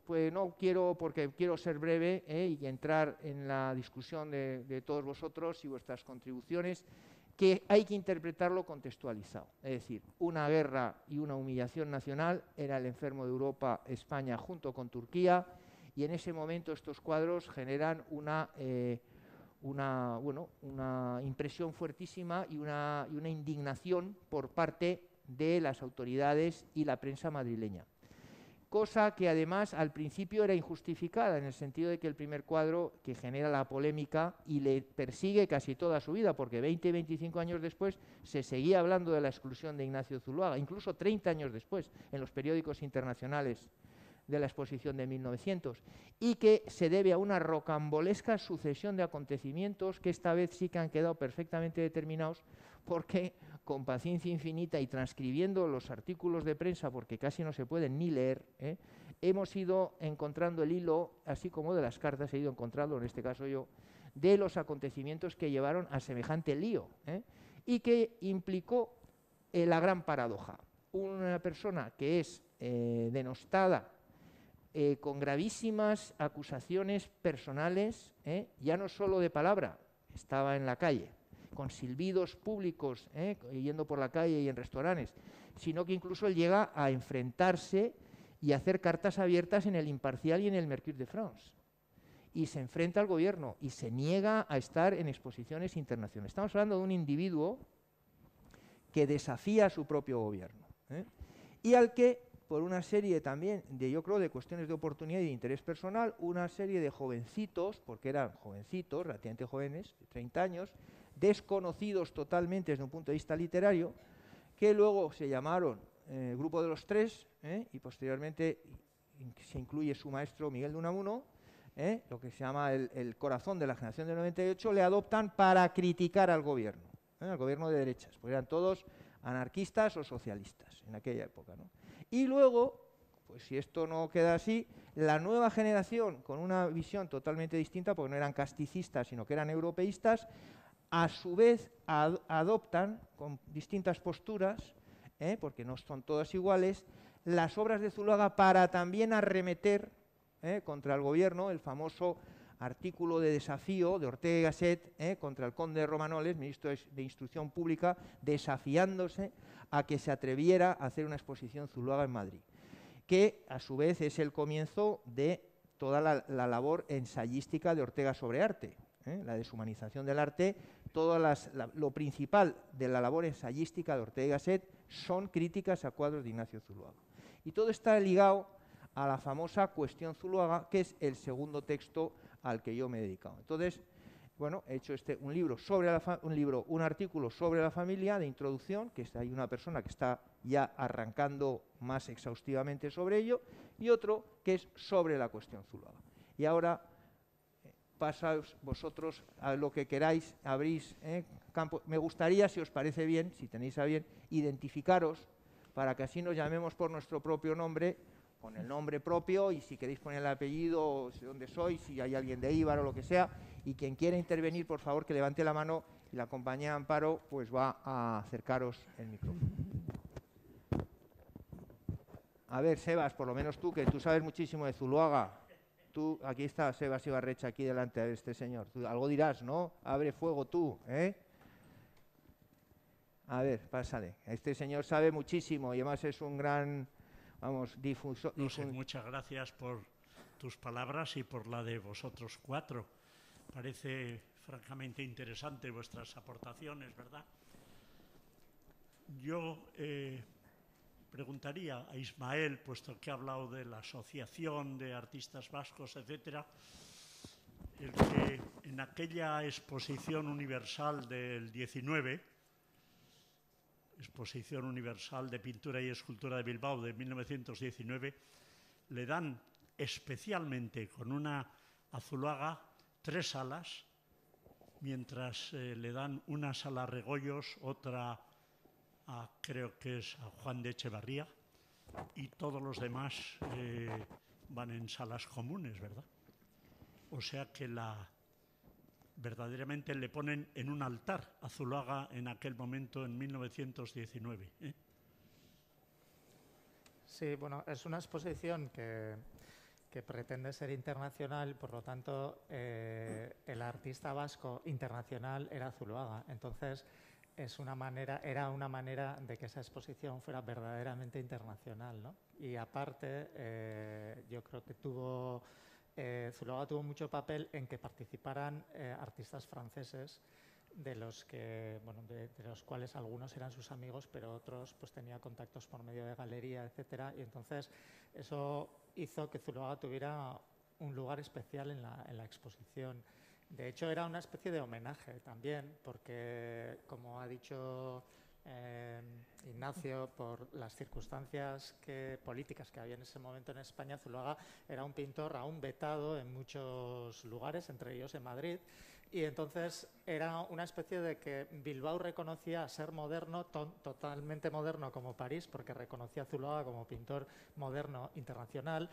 pues no quiero, porque quiero ser breve y entrar en la discusión de todos vosotros y vuestras contribuciones, que hay que interpretarlo contextualizado. Es decir, una guerra y una humillación nacional, era el enfermo de Europa, España, junto con Turquía, y en ese momento estos cuadros generan una impresión fuertísima y una indignación por parte de las autoridades y la prensa madrileña. Cosa que además al principio era injustificada, en el sentido de que el primer cuadro, que genera la polémica y le persigue casi toda su vida, porque 20 y 25 años después se seguía hablando de la exclusión de Ignacio Zuloaga, incluso 30 años después, en los periódicos internacionales de la exposición de 1900, y que se debe a una rocambolesca sucesión de acontecimientos que esta vez sí que han quedado perfectamente determinados, porque con paciencia infinita y transcribiendo los artículos de prensa, porque casi no se pueden ni leer, hemos ido encontrando el hilo, así como de las cartas he ido encontrando, en este caso yo, de los acontecimientos que llevaron a semejante lío, y que implicó la gran paradoja. Una persona que es denostada, con gravísimas acusaciones personales, ya no solo de palabra, estaba en la calle, con silbidos públicos, yendo por la calle y en restaurantes, sino que incluso él llega a enfrentarse y a hacer cartas abiertas en el Imparcial y en el Mercure de France. Y se enfrenta al gobierno y se niega a estar en exposiciones internacionales. Estamos hablando de un individuo que desafía a su propio gobierno, y al que, por una serie también yo creo, de cuestiones de oportunidad y de interés personal, una serie de jovencitos, porque eran jovencitos, relativamente jóvenes, de 30 años, desconocidos totalmente desde un punto de vista literario, que luego se llamaron Grupo de los Tres, y posteriormente se incluye su maestro Miguel de Unamuno, lo que se llama el corazón de la generación del 98, le adoptan para criticar al gobierno de derechas, porque eran todos anarquistas o socialistas en aquella época, ¿no? Y luego, pues si esto no queda así, la nueva generación, con una visión totalmente distinta, porque no eran casticistas, sino que eran europeístas, a su vez adoptan, con distintas posturas, porque no son todas iguales, las obras de Zuloaga para también arremeter contra el gobierno, el famoso artículo de desafío de Ortega y Gasset contra el conde Romanoles, ministro de Instrucción Pública, desafiándose a que se atreviera a hacer una exposición Zuloaga en Madrid, que a su vez es el comienzo de toda la labor ensayística de Ortega sobre arte, la deshumanización del arte. Lo principal de la labor ensayística de Ortega y Gasset son críticas a cuadros de Ignacio Zuloaga. Y todo está ligado a la famosa cuestión Zuloaga, que es el segundo texto al que yo me he dedicado. Entonces, bueno, he hecho un artículo sobre la familia de introducción, que hay una persona que está ya arrancando más exhaustivamente sobre ello, y otro que es sobre la cuestión Zuloaga. Y ahora pasaos vosotros a lo que queráis, abrís campo. Me gustaría, si os parece bien, si tenéis a bien, identificaros para que así nos llamemos por nuestro propio nombre, con el nombre propio, y si queréis poner el apellido, de dónde sois, si hay alguien de Eibar o lo que sea, y quien quiera intervenir, por favor, que levante la mano, y la compañía Amparo pues va a acercaros el micrófono. A ver, Sebas, por lo menos tú, que tú sabes muchísimo de Zuloaga. Tú, aquí está Sebas Ibarrecha, aquí delante de este señor. Tú algo dirás, ¿no? Abre fuego tú, ¿eh? A ver, pásale. Este señor sabe muchísimo y además es un gran, vamos, difusor. No sé, muchas gracias por tus palabras y por la de vosotros cuatro. Parece francamente interesante vuestras aportaciones, ¿verdad? Yo preguntaría a Ismael, puesto que ha hablado de la Asociación de Artistas Vascos, etcétera, el que en aquella exposición universal del 19, Exposición Universal de Pintura y Escultura de Bilbao de 1919, le dan especialmente con una a Zuloaga 3 salas, mientras le dan una sala a Regoyos, otra creo que es a Juan de Echevarría, y todos los demás van en salas comunes, ¿verdad? O sea que verdaderamente le ponen en un altar a Zuloaga en aquel momento, en 1919. Sí, bueno, es una exposición que pretende ser internacional, por lo tanto, el artista vasco internacional era Zuloaga. Entonces, era una manera de que esa exposición fuera verdaderamente internacional, ¿no? Y aparte, yo creo que Zuloaga tuvo mucho papel en que participaran artistas franceses, de los cuales algunos eran sus amigos, pero otros pues tenía contactos por medio de galería, etcétera, y entonces eso hizo que Zuloaga tuviera un lugar especial en la exposición. De hecho, era una especie de homenaje también, porque, como ha dicho Ignacio, por las circunstancias políticas que había en ese momento en España, Zuloaga era un pintor aún vetado en muchos lugares, entre ellos en Madrid, y entonces era una especie de que Bilbao reconocía ser moderno, totalmente moderno como París, porque reconocía a Zuloaga como pintor moderno internacional,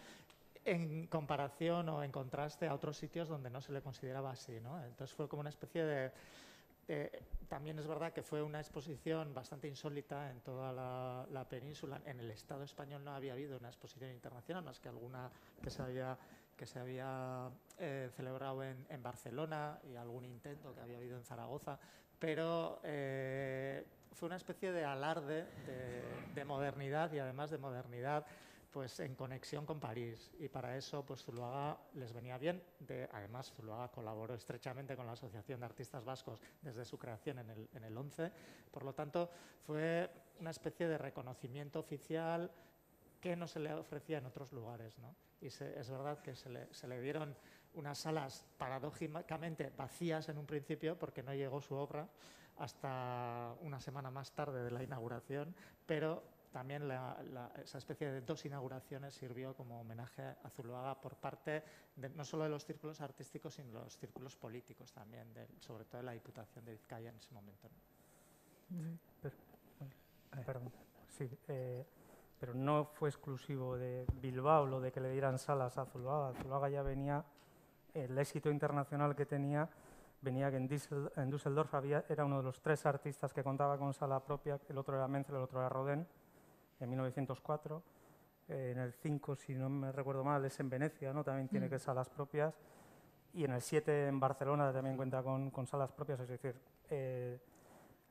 en comparación o en contraste a otros sitios donde no se le consideraba así, ¿no? Entonces fue como una especie de también es verdad que fue una exposición bastante insólita en toda la península. En el Estado español no había habido una exposición internacional, más que alguna que se había celebrado en Barcelona y algún intento que había habido en Zaragoza, pero fue una especie de alarde de modernidad, y además de modernidad pues en conexión con París, y para eso pues Zuloaga les venía bien. Además, Zuloaga colaboró estrechamente con la Asociación de Artistas Vascos desde su creación en el 11, por lo tanto fue una especie de reconocimiento oficial que no se le ofrecía en otros lugares, ¿no? Y es verdad que se le dieron unas salas paradójicamente vacías en un principio, porque no llegó su obra hasta una semana más tarde de la inauguración, pero también esa especie de 2 inauguraciones sirvió como homenaje a Zuloaga por parte no solo de los círculos artísticos, sino de los círculos políticos también, sobre todo de la Diputación de Vizcaya en ese momento, ¿no? Perdón, sí, pero no fue exclusivo de Bilbao lo de que le dieran salas a Zuloaga. Zuloaga ya venía, el éxito internacional que tenía, venía que en Düsseldorf era uno de los 3 artistas que contaba con sala propia. El otro era Menzel, el otro era Rodin, en 1904. En el 5, si no me recuerdo mal, es en Venecia, ¿no? También tiene que salas propias. Y en el 7, en Barcelona, también cuenta con salas propias. Es decir,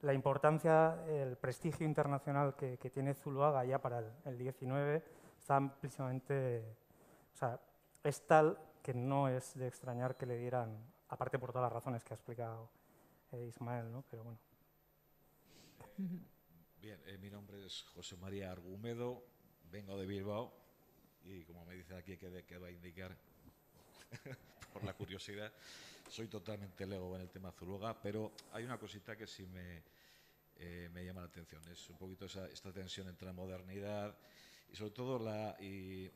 la importancia, el prestigio internacional que tiene Zuloaga ya para el 19 está amplísimamente... O sea, es tal que no es de extrañar que le dieran, aparte por todas las razones que ha explicado Ismael, ¿no? Pero bueno. Bien, mi nombre es José María Argumedo, vengo de Bilbao y, como me dice aquí que va a indicar por la curiosidad, soy totalmente lego en el tema Zuloaga, pero hay una cosita que sí me llama la atención, es un poquito esta tensión entre la modernidad y sobre todo y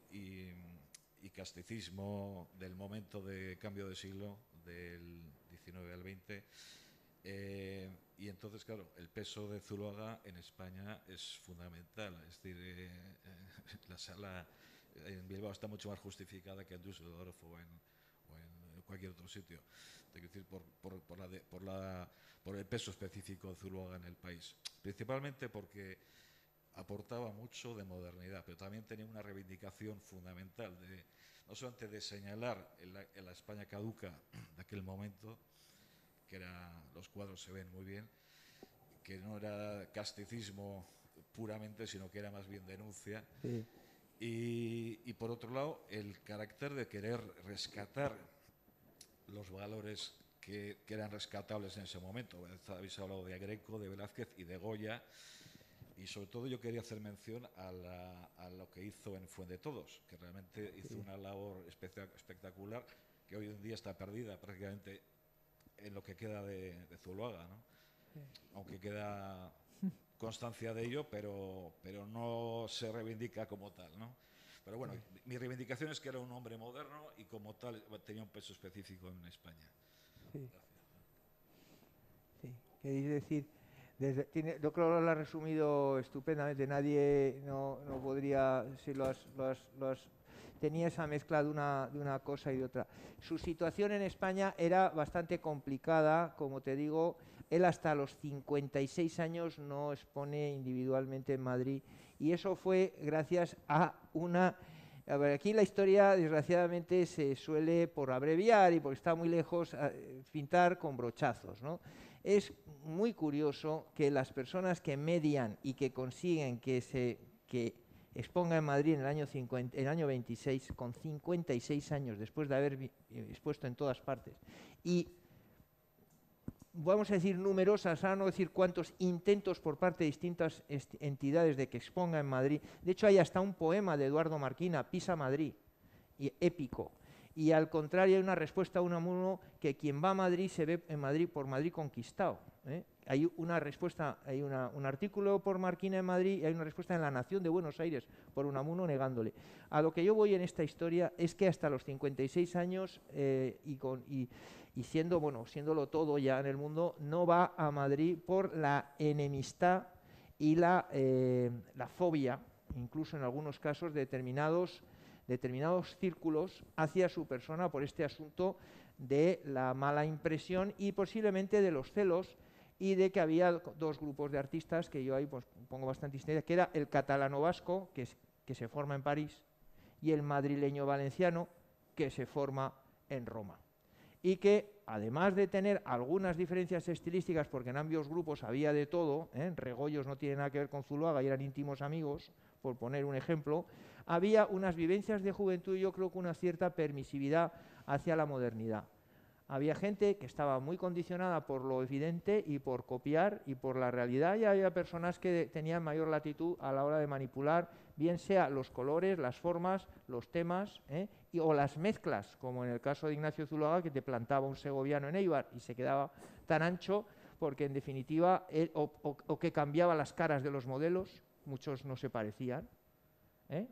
casticismo del momento de cambio de siglo, del 19 al 20. Y entonces, claro, el peso de Zuloaga en España es fundamental. Es decir, la sala en Bilbao está mucho más justificada que en Düsseldorf o en cualquier otro sitio. Es decir, por el peso específico de Zuloaga en el país. Principalmente porque aportaba mucho de modernidad, pero también tenía una reivindicación fundamental, no solamente de señalar en la España caduca de aquel momento, que los cuadros se ven muy bien, que no era casticismo puramente, sino que era más bien denuncia. Sí. Y por otro lado, el carácter de querer rescatar los valores que eran rescatables en ese momento. Habéis hablado de Greco, de Velázquez y de Goya, y sobre todo yo quería hacer mención a lo que hizo en Fuendetodos, que realmente hizo una labor espectacular, que hoy en día está perdida prácticamente en lo que queda de Zuloaga, ¿no? Aunque queda constancia de ello, pero no se reivindica como tal, ¿no? Pero bueno, mi reivindicación es que era un hombre moderno y como tal tenía un peso específico en España. Sí. Sí. Queréis decir, yo creo que lo has resumido estupendamente. Nadie no podría, si tenía esa mezcla de una cosa y de otra. Su situación en España era bastante complicada, como te digo. Él hasta los 56 años no expone individualmente en Madrid, y eso fue gracias a una... A ver, aquí la historia, desgraciadamente, se suele, por abreviar y porque está muy lejos, pintar con brochazos, ¿no? Es muy curioso que las personas que median y que consiguen que exponga en Madrid en el año 26, con 56 años, después de haber expuesto en todas partes, y vamos a decir numerosas, a no decir cuántos intentos por parte de distintas entidades de que exponga en Madrid. De hecho, hay hasta un poema de Eduardo Marquina, Pisa Madrid, épico. Y al contrario, hay una respuesta a Unamuno, que quien va a Madrid se ve en Madrid por Madrid conquistado, ¿eh? Hay una respuesta, hay un artículo por Marquina en Madrid y hay una respuesta en La Nación de Buenos Aires por Unamuno negándole. A lo que yo voy en esta historia es que hasta los 56 años y siéndolo todo ya en el mundo, no va a Madrid por la enemistad y la fobia, incluso en algunos casos determinados círculos hacia su persona, por este asunto de la mala impresión y posiblemente de los celos, y de que había dos grupos de artistas que yo ahí pues pongo bastante historia, que era el catalano-vasco, que se forma en París, y el madrileño-valenciano, que se forma en Roma. Y que, además de tener algunas diferencias estilísticas, porque en ambos grupos había de todo, Regoyos no tiene nada que ver con Zuloaga y eran íntimos amigos, por poner un ejemplo, había unas vivencias de juventud y yo creo que una cierta permisividad hacia la modernidad. Había gente que estaba muy condicionada por lo evidente y por copiar y por la realidad, y había personas que tenían mayor latitud a la hora de manipular, bien sea los colores, las formas, los temas, o las mezclas, como en el caso de Ignacio Zuloaga, que te plantaba un segoviano en Eibar y se quedaba tan ancho porque en definitiva, o que cambiaba las caras de los modelos, muchos no se parecían,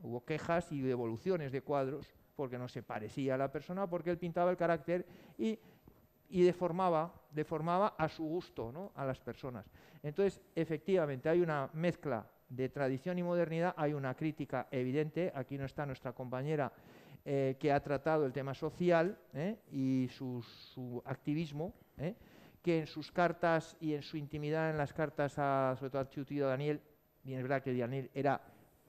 hubo quejas y devoluciones de cuadros porque no se parecía a la persona, porque él pintaba el carácter y deformaba a su gusto, ¿no?, a las personas. Entonces, efectivamente, hay una mezcla de tradición y modernidad, hay una crítica evidente. Aquí no está nuestra compañera que ha tratado el tema social y su activismo, que en sus cartas y en su intimidad, en las cartas sobre todo a su tío Daniel, bien es verdad que Daniel era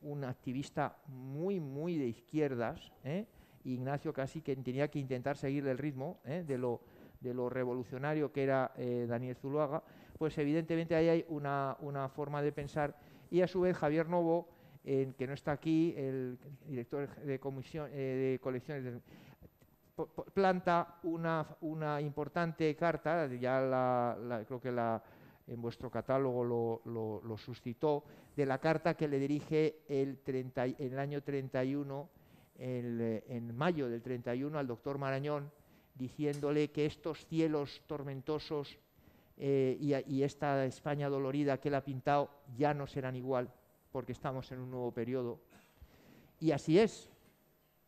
un activista muy, muy de izquierdas, Ignacio casi que tenía que intentar seguirle el ritmo de lo revolucionario que era Daniel Zuloaga, pues evidentemente ahí hay una forma de pensar. Y a su vez Javier Novo, que no está aquí, el director de colecciones, planta una importante carta, ya creo que en vuestro catálogo lo suscitó, de la carta que le dirige en el año 31, en mayo del 31, al doctor Marañón, diciéndole que estos cielos tormentosos y esta España dolorida que él ha pintado ya no serán igual, porque estamos en un nuevo periodo. Y así es.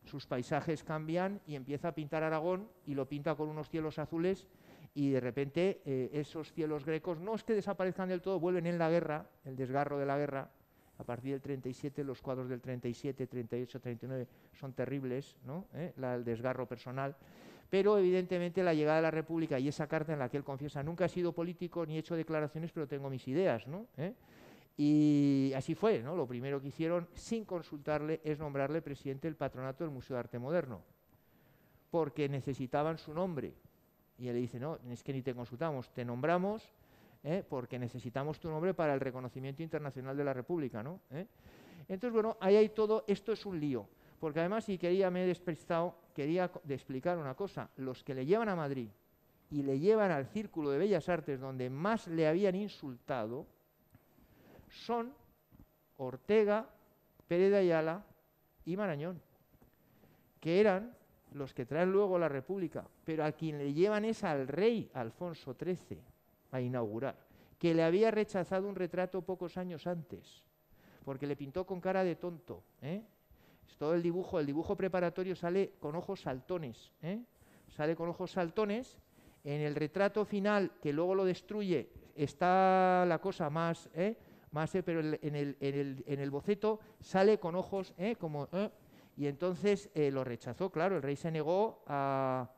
Sus paisajes cambian y empieza a pintar Aragón y lo pinta con unos cielos azules, y de repente esos cielos grecos no es que desaparezcan del todo, vuelven en la guerra, el desgarro de la guerra. A partir del 37, los cuadros del 37, 38, 39 son terribles, ¿no? El desgarro personal. Pero evidentemente la llegada de la República y esa carta en la que él confiesa: nunca he sido político ni he hecho declaraciones, pero tengo mis ideas, ¿no? Y así fue, ¿no? Lo primero que hicieron, sin consultarle, es nombrarle presidente del patronato del Museo de Arte Moderno, porque necesitaban su nombre. Y él le dice, no, es que ni te consultamos, te nombramos porque necesitamos tu nombre para el reconocimiento internacional de la República, ¿no? Entonces, bueno, ahí hay todo, esto es un lío, porque además, si quería, me he despistado, quería explicar una cosa, los que le llevan a Madrid y le llevan al Círculo de Bellas Artes, donde más le habían insultado, son Ortega, Pérez de Ayala y Marañón, que eran los que traen luego la República, pero a quien le llevan es al rey Alfonso XIII a inaugurar, que le había rechazado un retrato pocos años antes, porque le pintó con cara de tonto. Todo el dibujo preparatorio sale con ojos saltones, sale con ojos saltones. En el retrato final, que luego lo destruye, está la cosa más, pero en el boceto sale con ojos y entonces lo rechazó, claro, el rey se negó a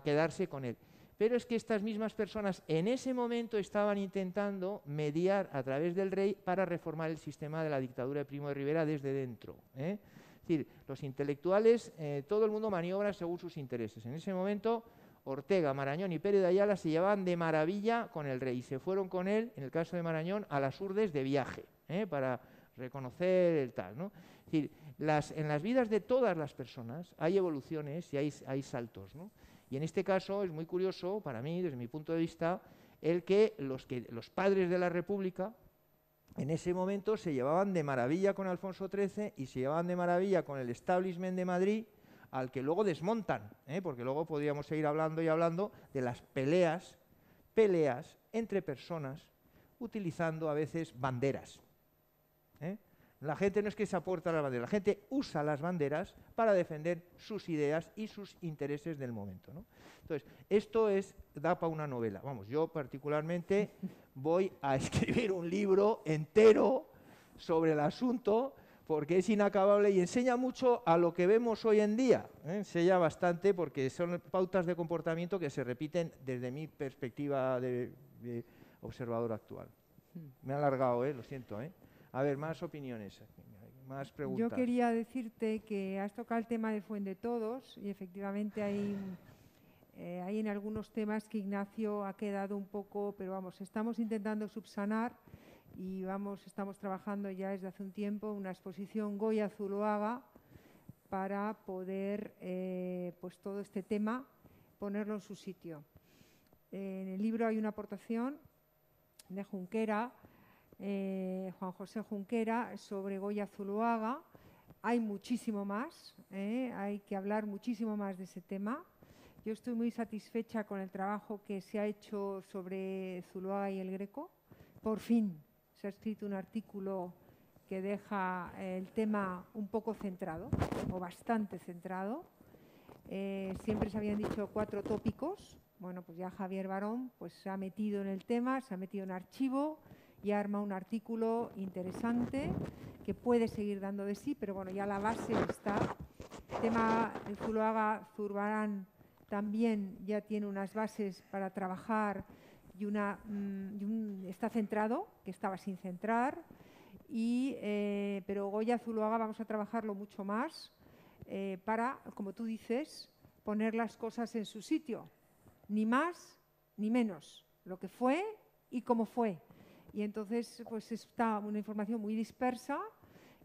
quedarse con él. Pero es que estas mismas personas en ese momento estaban intentando mediar a través del rey para reformar el sistema de la dictadura de Primo de Rivera desde dentro. Es decir, los intelectuales, todo el mundo maniobra según sus intereses. En ese momento, Ortega, Marañón y Pérez de Ayala se llevaban de maravilla con el rey y se fueron con él, en el caso de Marañón, a las Urdes de viaje, para reconocer el tal, ¿no? Es decir, en las vidas de todas las personas hay evoluciones y hay saltos, ¿no? Y en este caso es muy curioso, para mí, desde mi punto de vista, el que los padres de la República en ese momento se llevaban de maravilla con Alfonso XIII y se llevaban de maravilla con el establishment de Madrid, al que luego desmontan, porque luego podríamos seguir hablando y hablando de las peleas entre personas utilizando a veces banderas. La gente no es que se aporta las banderas, la gente usa las banderas para defender sus ideas y sus intereses del momento, ¿no? Entonces, esto da para una novela. Vamos, yo particularmente voy a escribir un libro entero sobre el asunto, porque es inacabable y enseña mucho a lo que vemos hoy en día. Enseña bastante porque son pautas de comportamiento que se repiten desde mi perspectiva de observador actual. Me he alargado, lo siento. A ver, más opiniones, más preguntas. Yo quería decirte que has tocado el tema de Fuendetodos y efectivamente hay en algunos temas que Ignacio ha quedado un poco, pero vamos, estamos intentando subsanar y estamos trabajando ya desde hace un tiempo una exposición Goya Zuloaga para poder, pues todo este tema, ponerlo en su sitio. En el libro hay una aportación de Junquera, Juan José Junquera, sobre Goya Zuloaga. Hay muchísimo más, hay que hablar muchísimo más de ese tema. Yo estoy muy satisfecha con el trabajo que se ha hecho sobre Zuloaga y el Greco. Por fin se ha escrito un artículo que deja el tema un poco centrado, o bastante centrado. Siempre se habían dicho 4 tópicos. Bueno, pues ya Javier Barón pues, se ha metido en el tema, se ha metido en archivo y arma un artículo interesante que puede seguir dando de sí, pero bueno, ya la base está. El tema de Zuloaga, Zurbarán también ya tiene unas bases para trabajar y está centrado, que estaba sin centrar, pero Goya Zuloaga vamos a trabajarlo mucho más para, como tú dices, poner las cosas en su sitio, ni más ni menos, lo que fue y cómo fue. Y entonces pues está una información muy dispersa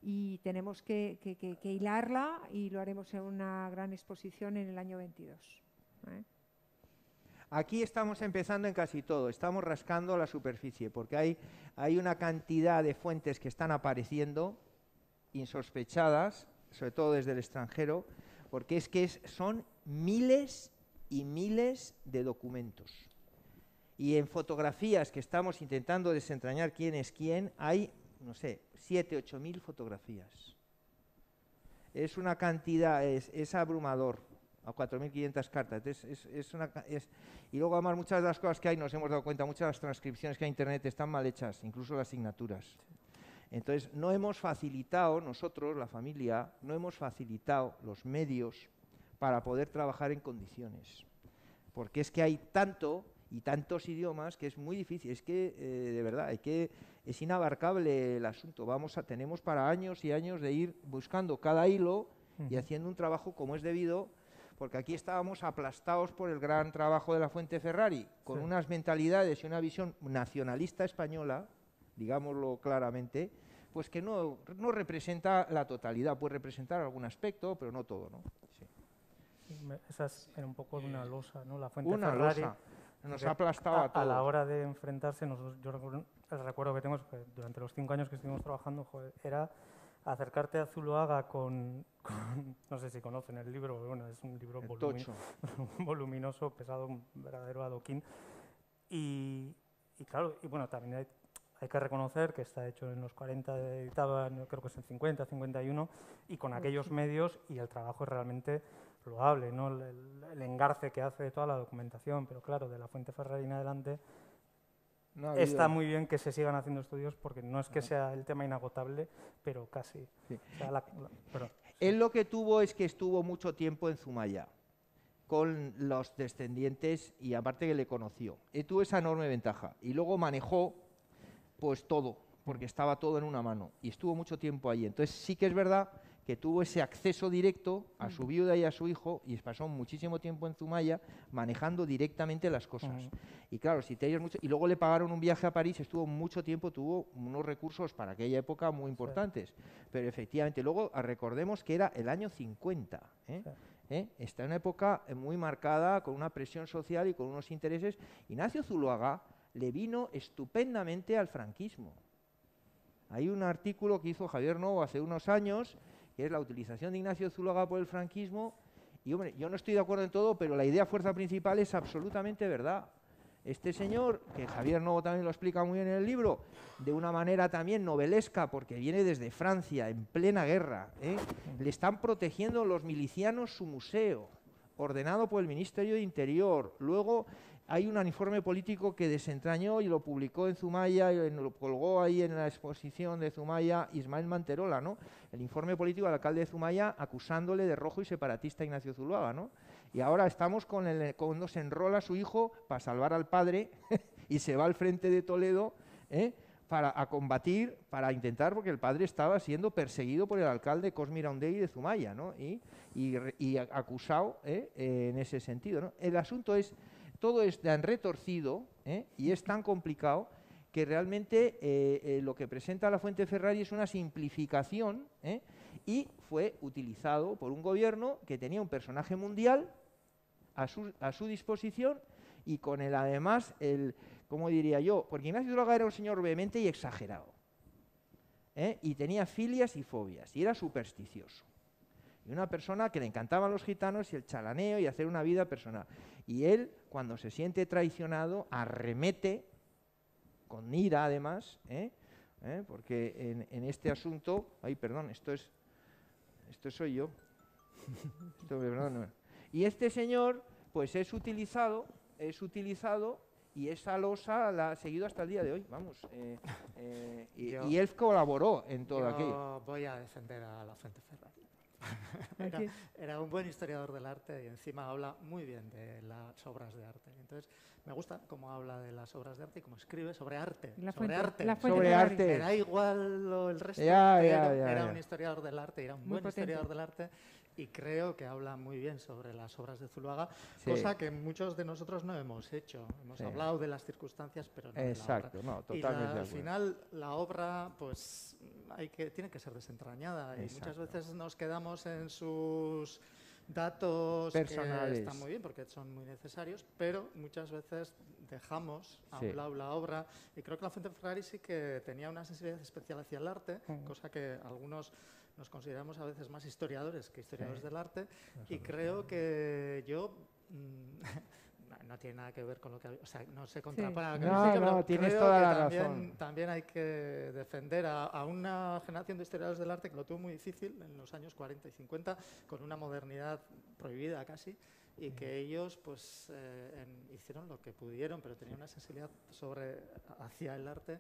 y tenemos que hilarla y lo haremos en una gran exposición en el año 22. Aquí estamos empezando en casi todo, estamos rascando la superficie, porque hay una cantidad de fuentes que están apareciendo insospechadas, sobre todo desde el extranjero, porque son miles y miles de documentos. Y en fotografías que estamos intentando desentrañar quién es quién, hay, no sé, 7.000 o 8.000 fotografías. Es una cantidad, es abrumador, a 4.500 cartas. Y luego además muchas de las cosas que hay, nos hemos dado cuenta, muchas de las transcripciones que hay en Internet están mal hechas, incluso las asignaturas. Entonces no hemos facilitado, nosotros, la familia, no hemos facilitado los medios para poder trabajar en condiciones. Porque es que hay tanto y tantos idiomas que es muy difícil. Es que, de verdad, es inabarcable el asunto. Tenemos para años y años de ir buscando cada hilo y haciendo un trabajo como es debido, porque aquí estábamos aplastados por el gran trabajo de la Fuente Ferrari, con unas mentalidades y una visión nacionalista española, digámoslo claramente, pues que no representa la totalidad, puede representar algún aspecto, pero no todo, ¿no? Sí. Esa era un poco una losa, ¿no? La Fuente Una Ferrari losa. Nos ha aplastado a todos. A la hora de enfrentarse, yo el recuerdo que tengo es que durante los 5 años que estuvimos trabajando, joder, era acercarte a Zuloaga con no sé si conocen el libro, bueno, es un libro voluminoso, pesado, un verdadero adoquín. Y claro, y bueno, también hay que reconocer que está hecho en los 40, editaba, creo que es en 50, 51, y con aquellos medios, y el trabajo es realmente loable, ¿no? El engarce que hace de toda la documentación, pero claro, de la Fuente Ferrari en adelante está muy bien que se sigan haciendo estudios, porque no es que sea el tema inagotable, pero casi. Sí. O sea, Él lo que tuvo es que estuvo mucho tiempo en Zumaya con los descendientes y aparte que le conoció. Él tuvo esa enorme ventaja y luego manejó pues todo, porque estaba todo en una mano y estuvo mucho tiempo allí. Entonces sí que es verdad que tuvo ese acceso directo a su viuda y a su hijo y pasó muchísimo tiempo en Zumaya manejando directamente las cosas. Y claro, si te oyes mucho, y luego le pagaron un viaje a París, estuvo mucho tiempo, tuvo unos recursos para aquella época muy importantes. Pero efectivamente, luego recordemos que era el año 50, está en una época muy marcada, con una presión social y con unos intereses. Ignacio Zuloaga le vino estupendamente al franquismo. Hay un artículo que hizo Javier Novo hace unos años, que es la utilización de Ignacio Zuloaga por el franquismo, y hombre, yo no estoy de acuerdo en todo, pero la idea fuerza principal es absolutamente verdad. Este señor, que Javier Novo también lo explica muy bien en el libro, de una manera también novelesca, porque viene desde Francia, en plena guerra, le están protegiendo los milicianos su museo, ordenado por el Ministerio de Interior. Luego hay un informe político que desentrañó y lo publicó en Zumaya, y lo colgó ahí en la exposición de Zumaya Ismael Manterola, ¿no? El informe político del alcalde de Zumaya acusándole de rojo y separatista a Ignacio Zuloaga, ¿no? Y ahora estamos cuando se enrola a su hijo para salvar al padre y se va al frente de Toledo para combatir, para intentar, porque el padre estaba siendo perseguido por el alcalde Cosme Iraundegui de Zumaya, ¿no? Y acusado en ese sentido, ¿no? El asunto es, todo es tan retorcido y es tan complicado que realmente lo que presenta la Fuente Ferrari es una simplificación y fue utilizado por un gobierno que tenía un personaje mundial a su disposición y con el además, ¿cómo diría yo? Porque Ignacio Zuloaga era un señor vehemente y exagerado y tenía filias y fobias y era supersticioso. Y una persona que le encantaban los gitanos y el chalaneo y hacer una vida personal. Y él, cuando se siente traicionado, arremete, con ira además, porque en este asunto... Ay, perdón, esto soy yo. Perdón, no. Y este señor, pues es utilizado y esa losa la ha seguido hasta el día de hoy, vamos. Y él colaboró en todo aquello. Yo voy a defender a la Fuente Ferrari. Era un buen historiador del arte y encima habla muy bien de las obras de arte. Entonces, me gusta cómo habla de las obras de arte y cómo escribe sobre arte. Sobre arte. Era igual el resto, era un historiador del arte, era un buen historiador del arte y creo que habla muy bien sobre las obras de Zuloaga, cosa que muchos de nosotros no hemos hecho. Hemos hablado de las circunstancias, pero no exacto, de la obra. No, totalmente. Y al final, la obra pues tiene que ser desentrañada. Y muchas veces nos quedamos en sus datos personales, que están muy bien porque son muy necesarios, pero muchas veces dejamos a un lado la obra, y creo que la Fuente Ferrari sí que tenía una sensibilidad especial hacia el arte, cosa que algunos nos consideramos a veces más historiadores que historiadores del arte, y creo que yo no tiene nada que ver con lo que... O sea, no se contrapara con no, pero tienes creo toda que la razón. También hay que defender a una generación de historiadores del arte que lo tuvo muy difícil en los años 40 y 50, con una modernidad prohibida casi, y que ellos pues hicieron lo que pudieron, pero tenían una sensibilidad hacia el arte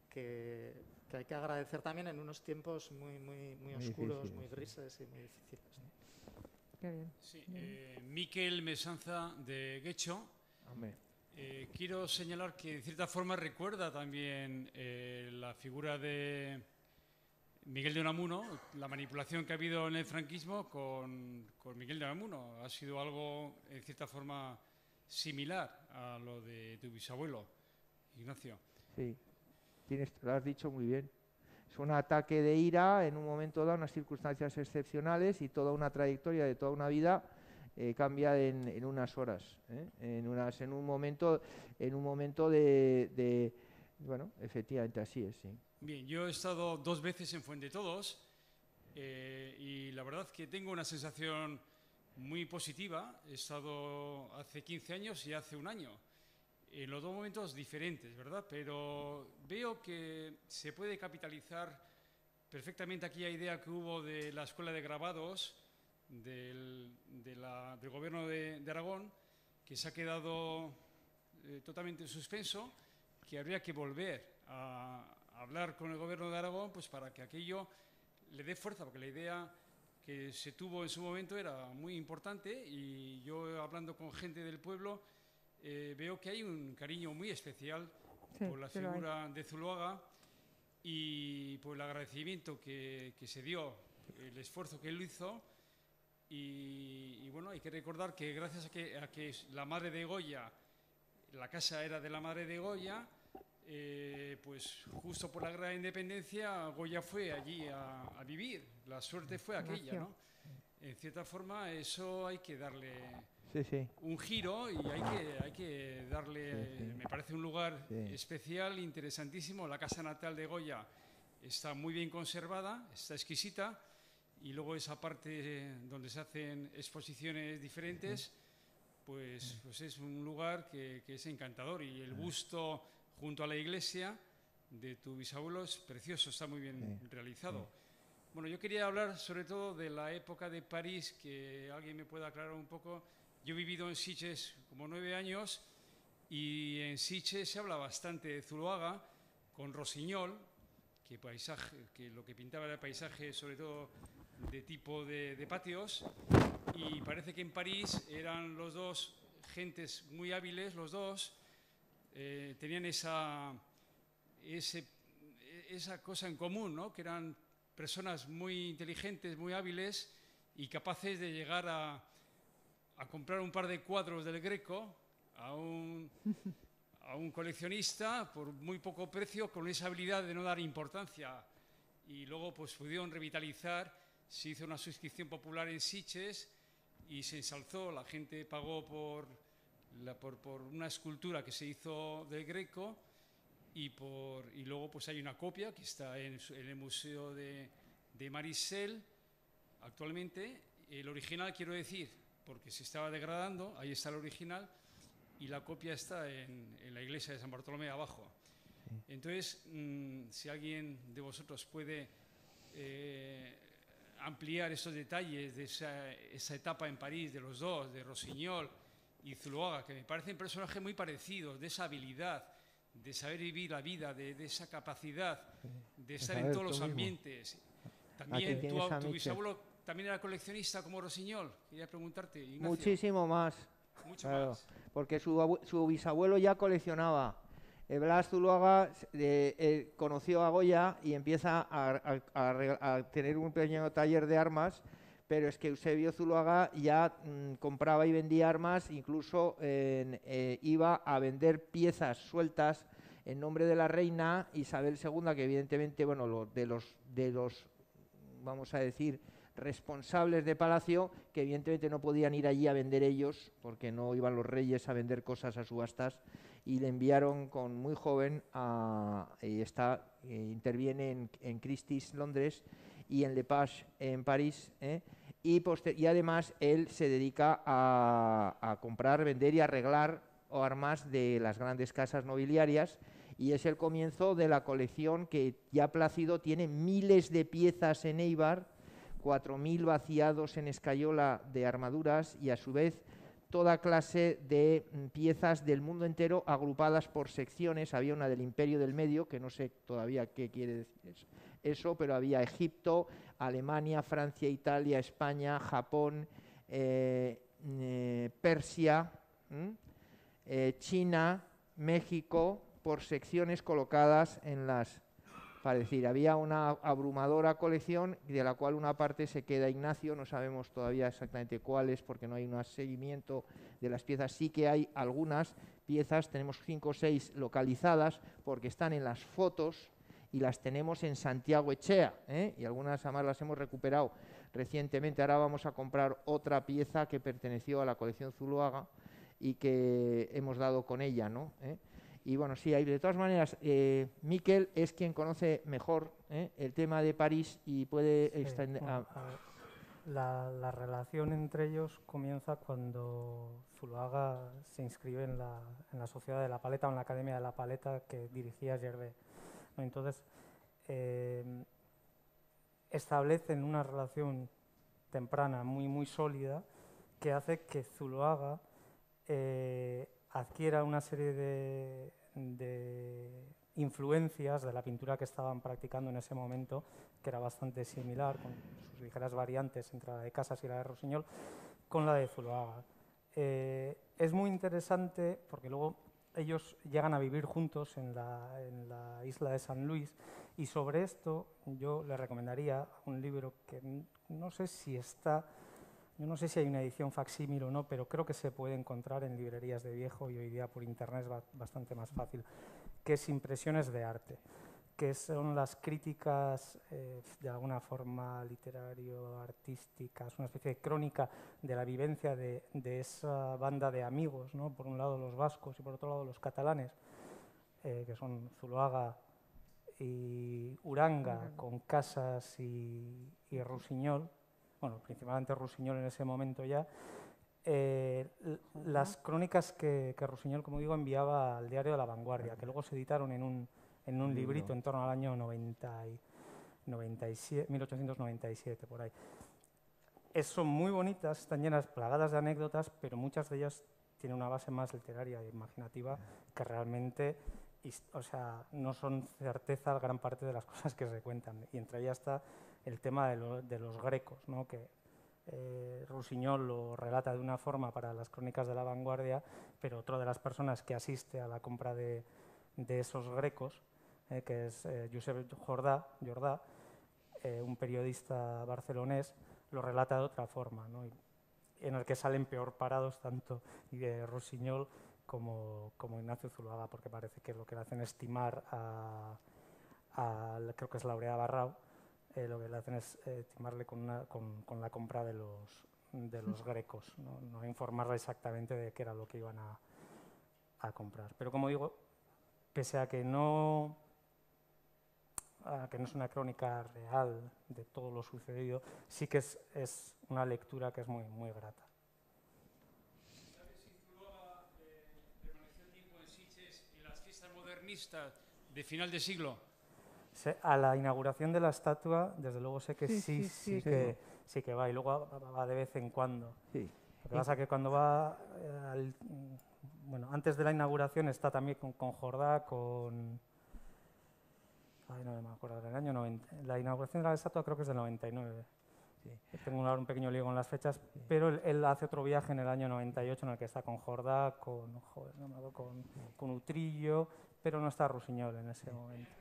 que hay que agradecer también en unos tiempos muy oscuros, difíciles, muy grises y muy difíciles, ¿no? Qué bien. Sí, Mikel Mesanza de Getxo. Quiero señalar que en cierta forma recuerda también la figura de Miguel de Unamuno, la manipulación que ha habido en el franquismo con Miguel de Unamuno. Ha sido algo en cierta forma similar a lo de tu bisabuelo, Ignacio. Sí, lo has dicho muy bien. Es un ataque de ira en un momento dado, unas circunstancias excepcionales, y toda una trayectoria de toda una vida cambia en unas horas, en un momento de bueno, efectivamente así es, sí. Bien, yo he estado 2 veces en Fuendetodos y la verdad que tengo una sensación muy positiva. He estado hace 15 años y hace 1 año, en los 2 momentos diferentes, ¿verdad? Pero veo que se puede capitalizar perfectamente aquella idea que hubo de la Escuela de Grabados del Gobierno de Aragón, que se ha quedado totalmente en suspenso, que habría que volver a hablar con el Gobierno de Aragón pues para que aquello le dé fuerza, porque la idea que se tuvo en su momento era muy importante, y yo, hablando con gente del pueblo, veo que hay un cariño muy especial por la figura de Zuloaga y por el agradecimiento que se dio, el esfuerzo que él hizo. Y bueno, hay que recordar que gracias a que la madre de Goya, la casa era de la madre de Goya, pues justo por la guerra de independencia Goya fue allí a vivir. La suerte fue aquella, ¿no? En cierta forma eso hay que darle un giro, y hay que darle, me parece un lugar especial, interesantísimo. La casa natal de Goya está muy bien conservada, está exquisita. Y luego esa parte donde se hacen exposiciones diferentes, pues es un lugar que es encantador. Y el busto junto a la iglesia de tu bisabuelo es precioso, está muy bien realizado. Bueno, yo quería hablar sobre todo de la época de París, que alguien me pueda aclarar un poco. Yo he vivido en Sitges como 9 años, y en Sitges se habla bastante de Zuloaga, con Rossinyol, que lo que pintaba era el paisaje sobre todo de tipo de patios, y parece que en París eran los dos gentes muy hábiles, los dos tenían esa cosa en común, ¿no? Que eran personas muy inteligentes, muy hábiles y capaces de llegar a comprar un par de cuadros del Greco a un coleccionista por muy poco precio, con esa habilidad de no dar importancia, y luego pues pudieron revitalizar. Se hizo una suscripción popular en Sitges y se ensalzó, la gente pagó por una escultura que se hizo del Greco, y luego pues hay una copia que está en el Museo de Marissel actualmente. El original, quiero decir, porque se estaba degradando, ahí está el original, y la copia está en la iglesia de San Bartolomé abajo. Entonces, si alguien de vosotros puede ampliar esos detalles de esa etapa en París de los dos, de Rossinyol y Zuloaga, que me parecen personajes muy parecidos, de esa habilidad, de saber vivir la vida, de esa capacidad de estar en todos los ambientes. También tu bisabuelo también era coleccionista como Rossinyol. Quería preguntarte, Ignacio. Muchísimo más. Mucho más. Porque su bisabuelo ya coleccionaba. Blas Zuloaga conoció a Goya y empieza a tener un pequeño taller de armas, pero es que Eusebio Zuloaga ya compraba y vendía armas, incluso iba a vender piezas sueltas en nombre de la reina Isabel II, que evidentemente, bueno, de los vamos a decir, responsables de palacio, que evidentemente no podían ir allí a vender ellos, porque no iban los reyes a vender cosas a subastas, y le enviaron con muy joven interviene en Christie's, Londres, y en Le Page, en París, y además él se dedica a comprar, vender y arreglar armas de las grandes casas nobiliarias, y es el comienzo de la colección que ya Plácido tiene miles de piezas en Eibar, 4.000 vaciados en escayola de armaduras, y a su vez toda clase de piezas del mundo entero agrupadas por secciones. Había una del Imperio del Medio, que no sé todavía qué quiere decir eso, pero había Egipto, Alemania, Francia, Italia, España, Japón, Persia, China, México, por secciones colocadas en las... Para decir, había una abrumadora colección de la cual una parte se queda Ignacio, no sabemos todavía exactamente cuáles porque no hay un seguimiento de las piezas. Sí que hay algunas piezas, tenemos 5 o 6 localizadas porque están en las fotos y las tenemos en Santiago Echea, y algunas además las hemos recuperado recientemente. Ahora vamos a comprar otra pieza que perteneció a la colección Zuloaga y que hemos dado con ella, ¿no? Y bueno, sí, hay, de todas maneras, Miquel es quien conoce mejor el tema de París y puede extender... Bueno, la relación entre ellos comienza cuando Zuloaga se inscribe en la Sociedad de la Paleta o en la Academia de la Paleta que dirigía Gervais, ¿no? Entonces, establecen una relación temprana muy sólida que hace que Zuloaga adquiera una serie de influencias de la pintura que estaban practicando en ese momento, que era bastante similar, con sus ligeras variantes entre la de Casas y la de Rossinyol, con la de Zuloaga. Es muy interesante porque luego ellos llegan a vivir juntos en la isla de San Luis, y sobre esto yo les recomendaría un libro que no sé si está... Yo no sé si hay una edición facsímil o no, pero creo que se puede encontrar en librerías de viejo y hoy día por internet es bastante más fácil, que es Impresiones de arte, que son las críticas de alguna forma literario-artísticas, una especie de crónica de la vivencia de esa banda de amigos, ¿no? Por un lado los vascos y por otro lado los catalanes, que son Zuloaga y Uranga, con Casas y Rossinyol. Bueno, principalmente Rossinyol en ese momento ya, las crónicas que Rossinyol, como digo, enviaba al diario de La Vanguardia, que luego se editaron en un librito en torno al año 1897, por ahí. Son muy bonitas, están llenas, plagadas de anécdotas, pero muchas de ellas tienen una base más literaria e imaginativa que realmente, o sea, no son certeza gran parte de las cosas que se cuentan. Y entre ellas está el tema de los grecos, ¿no? Que Rossinyol lo relata de una forma para las crónicas de La Vanguardia, pero otra de las personas que asiste a la compra de esos grecos, que es Josep Jordà, un periodista barcelonés, lo relata de otra forma, ¿no? En el que salen peor parados tanto Rossinyol como Ignacio Zuloaga, porque parece que lo que le hacen es timar creo que es Laurea Barrau, lo que le hacen es timarle con la compra de los grecos, no informarle exactamente de qué era lo que iban a comprar. Pero como digo, pese a que no es una crónica real de todo lo sucedido, sí que es una lectura que es muy grata. ¿Sabes si Zuloaga permaneció tiempo en Sitges en las fiestas modernistas de final de siglo? A la inauguración de la estatua, desde luego sé que sí que va, y luego va de vez en cuando. Sí. Lo que pasa es que cuando va, antes de la inauguración está también con Jordà, no me acuerdo del año 90. La inauguración de la estatua creo que es del 99. Sí. Tengo un pequeño lío con las fechas, pero él hace otro viaje en el año 98 en el que está con Jordà, con Utrillo, pero no está Rossinyol en ese momento.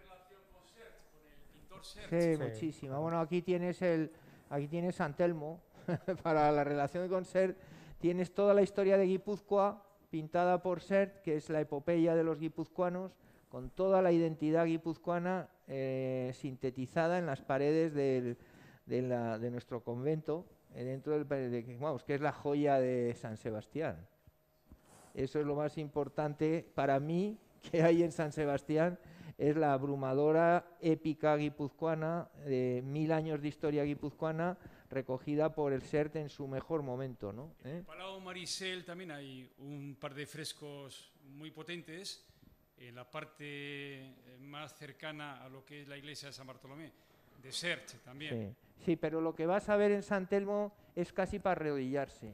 Sí, muchísimo. Bueno, aquí tienes San Telmo para la relación con Sert. Tienes toda la historia de Guipúzcoa pintada por Sert, que es la epopeya de los guipuzcoanos, con toda la identidad guipuzcoana sintetizada en las paredes de nuestro convento, dentro que es la joya de San Sebastián. Eso es lo más importante para mí que hay en San Sebastián. Es la abrumadora épica guipuzcoana de 1000 años de historia guipuzcoana recogida por el Sert en su mejor momento, ¿no? En el Palau Marisel también hay un par de frescos muy potentes en la parte más cercana a lo que es la iglesia de San Bartolomé, de Sert también. Sí, pero lo que vas a ver en San Telmo es casi para arrodillarse,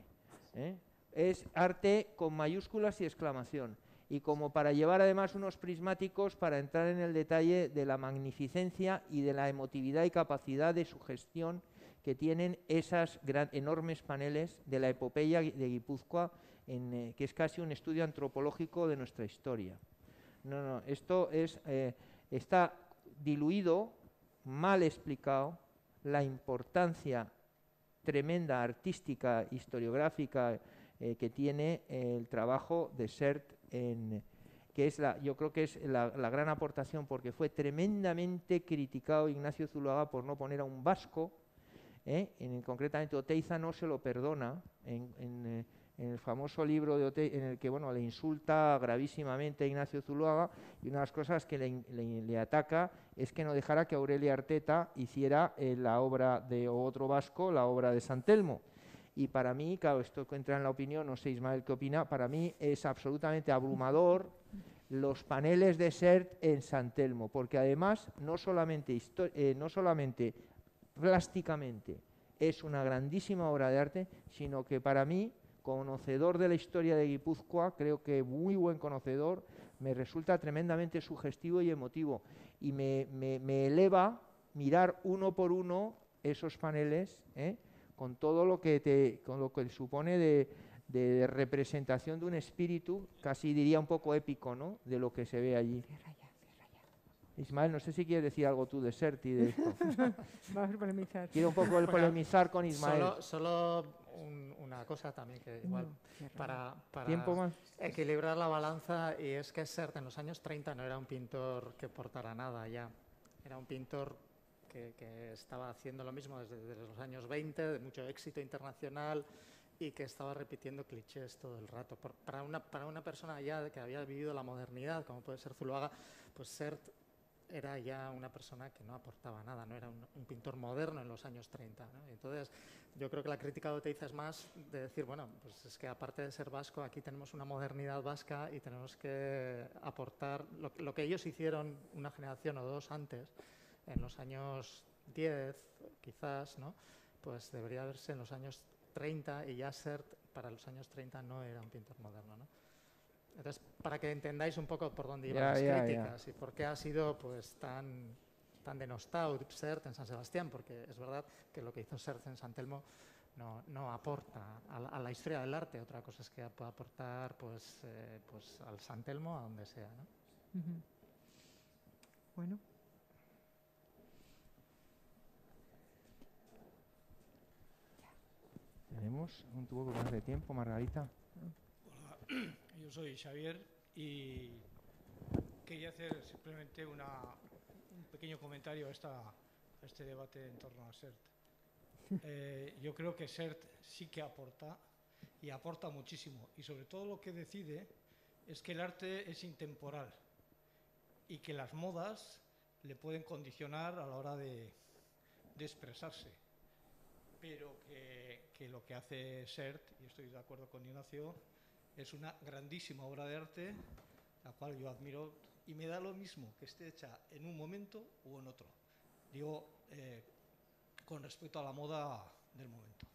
¿eh? Es arte con mayúsculas y exclamación. Y como para llevar además unos prismáticos para entrar en el detalle de la magnificencia y de la emotividad y capacidad de sugestión que tienen esas enormes paneles de la epopeya de Guipúzcoa que es casi un estudio antropológico de nuestra historia. No, esto está diluido, mal explicado, la importancia tremenda artística, historiográfica que tiene el trabajo de Sert, que es yo creo que es la gran aportación, porque fue tremendamente criticado Ignacio Zuloaga por no poner a un vasco, concretamente Oteiza no se lo perdona en el famoso libro de Oteiza, en el que le insulta gravísimamente a Ignacio Zuloaga, y una de las cosas que le ataca es que no dejara que Aurelia Arteta hiciera la obra de otro vasco, la obra de San Telmo. Y para mí, claro, esto entra en la opinión, no sé Ismael qué opina, para mí es absolutamente abrumador los paneles de Sert en San Telmo, porque además no solamente plásticamente es una grandísima obra de arte, sino que para mí, conocedor de la historia de Guipúzcoa, creo que muy buen conocedor, me resulta tremendamente sugestivo y emotivo, y me eleva mirar uno por uno esos paneles, con todo lo que supone de representación de un espíritu, casi diría un poco épico, ¿no?, de lo que se ve allí. Ismael, no sé si quieres decir algo tú de Sert y de esto. Vamos a polemizar. Quiero un poco polemizar con Ismael. Solo una cosa también que igual para ¿Tiempo más? equilibrar la balanza, y es que Sert en los años 30 no era un pintor que portara nada ya. Era un pintor que estaba haciendo lo mismo desde los años 20, de mucho éxito internacional, y que estaba repitiendo clichés todo el rato. Para una persona ya que había vivido la modernidad, como puede ser Zuloaga, pues Sert era ya una persona que no aportaba nada, no era un pintor moderno en los años 30, ¿no? Entonces, yo creo que la crítica de Oteiza es más de decir, bueno, pues es que aparte de ser vasco, aquí tenemos una modernidad vasca y tenemos que aportar lo que ellos hicieron una generación o dos antes, en los años 10 quizás, ¿no? Pues debería verse en los años 30, y ya Sert para los años 30 no era un pintor moderno, ¿no? Entonces, para que entendáis un poco por dónde iban las críticas y por qué ha sido pues tan denostado Sert en San Sebastián, porque es verdad que lo que hizo Sert en San Telmo no aporta a la historia del arte. Otra cosa es que pueda aportar pues al San Telmo, a donde sea, ¿no? Bueno. Tenemos un poco más de tiempo, Margarita. Hola, yo soy Xavier y quería hacer simplemente un pequeño comentario a este debate en torno a Sert. Yo creo que Sert sí que aporta, y aporta muchísimo, y sobre todo lo que decide es que el arte es intemporal y que las modas le pueden condicionar a la hora de expresarse, pero que lo que hace Sert, y estoy de acuerdo con Ignacio, es una grandísima obra de arte, la cual yo admiro, y me da lo mismo que esté hecha en un momento u en otro. Digo, con respecto a la moda del momento.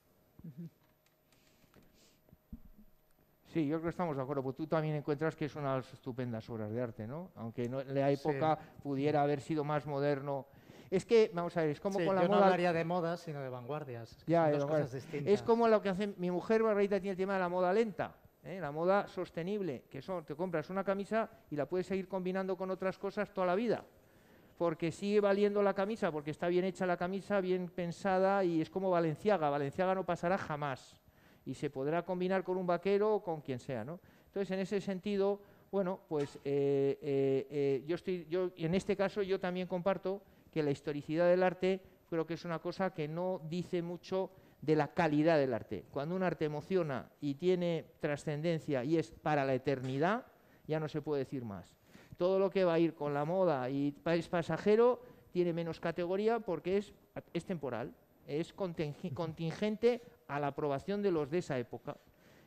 Sí, yo creo que estamos de acuerdo, porque tú también encuentras que es una de las estupendas obras de arte, ¿no? Aunque en la época pudiera haber sido más moderno. Es que, vamos a ver, es como con la moda... Yo no hablaría de modas, sino de vanguardias. Ya, son dos cosas distintas. Es como lo que hace mi mujer, Margarita, tiene el tema de la moda lenta, la moda sostenible, que te compras una camisa y la puedes seguir combinando con otras cosas toda la vida, porque sigue valiendo la camisa, porque está bien hecha la camisa, bien pensada, y es como Balenciaga. Balenciaga no pasará jamás, y se podrá combinar con un vaquero o con quien sea, ¿no? Entonces, en ese sentido, bueno, pues yo en este caso yo también comparto que la historicidad del arte creo que es una cosa que no dice mucho de la calidad del arte. Cuando un arte emociona y tiene trascendencia y es para la eternidad, ya no se puede decir más. Todo lo que va a ir con la moda y es pasajero tiene menos categoría porque es temporal, es contingente a la aprobación de los de esa época.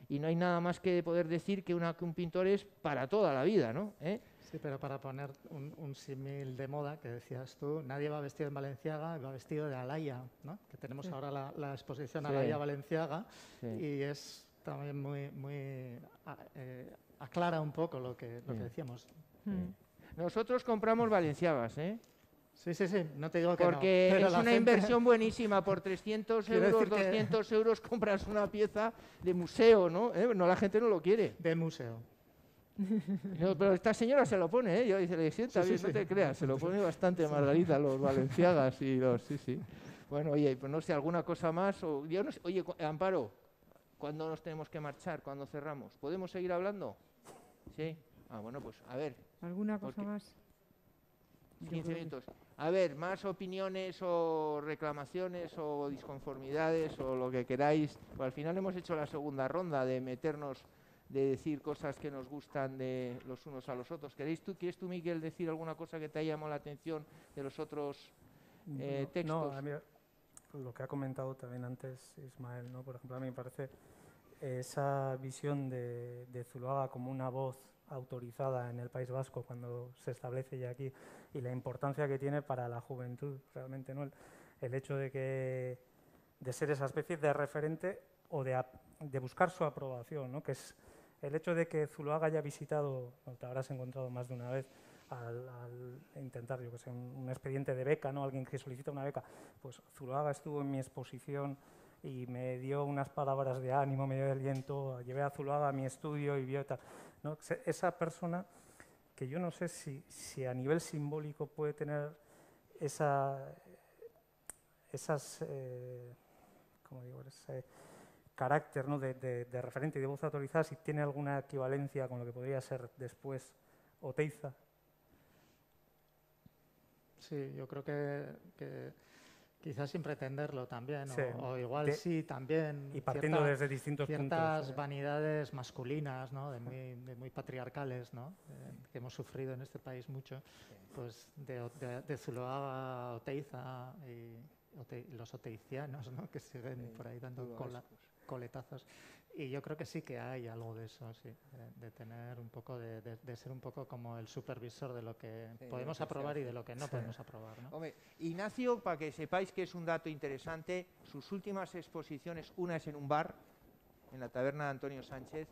Y no hay nada más que poder decir que un pintor es para toda la vida, ¿no? Sí, pero para poner un símil de moda, que decías tú, nadie va vestido en Balenciaga, va vestido de Alaya, ¿no? Que tenemos ahora la exposición Alaya Balenciaga, y es también muy aclara un poco lo que decíamos. Nosotros compramos Balenciagas, ¿eh? Sí, no te digo que porque no. Pero es la una gente- inversión buenísima. Por 300 Quiero euros, decir que- 200 euros compras una pieza de museo, ¿no? No, la gente no lo quiere. De museo. No, pero esta señora se lo pone, ¿eh? Yo dice, le sienta Sí, bien, sí, no te sí. creas, se lo pone bastante Margarita, los valenciagas y los... Sí. Bueno, oye, pues no sé, ¿alguna cosa más? O, yo no sé, oye, Amparo, ¿cuándo nos tenemos que marchar? ¿Cuándo cerramos? ¿Podemos seguir hablando? ¿Sí? Ah, bueno, pues a ver, ¿Alguna cosa Porque- más? Yo 15 creo que- minutos. A ver, más opiniones o reclamaciones o disconformidades o lo que queráis. Pues al final hemos hecho la segunda ronda de meternos, de decir cosas que nos gustan de los unos a los otros. ¿Quieres tú, Miguel, decir alguna cosa que te haya llamado la atención de los otros textos? No, a mí, lo que ha comentado también antes Ismael, ¿no? Por ejemplo, a mí me parece esa visión de Zuloaga como una voz autorizada en el País Vasco cuando se establece ya aquí y la importancia que tiene para la juventud, realmente, ¿no? El hecho de ser esa especie de referente o de buscar su aprobación, ¿no? Que es el hecho de que Zuloaga haya visitado, o te habrás encontrado más de una vez, al intentar, yo que sé, un expediente de beca, ¿no? Alguien que solicita una beca, pues Zuloaga estuvo en mi exposición y me dio unas palabras de ánimo, me dio de aliento, llevé a Zuloaga a mi estudio y vio tal, ¿no? Esa persona que yo no sé si a nivel simbólico puede tener esas, ¿cómo digo?, ese carácter, ¿no? de referente y de voz autorizada, si tiene alguna equivalencia con lo que podría ser después Oteiza. Sí, yo creo que quizás sin pretenderlo también, Sí, o igual sí también. Y partiendo desde distintos ciertas puntos. vanidades masculinas, ¿no? de muy patriarcales, ¿no? Que hemos sufrido en este país mucho, pues de Zuloaga a Oteiza y los oteicianos, ¿no? Que siguen por ahí dando coletazos. Y yo creo que sí que hay algo de eso, sí, de tener un poco, de ser un poco como el supervisor de lo que podemos aprobar y de lo que no podemos aprobar, ¿no? Hombre, Ignacio, para que sepáis que es un dato interesante, sus últimas exposiciones, una es en un bar, en la taberna de Antonio Sánchez,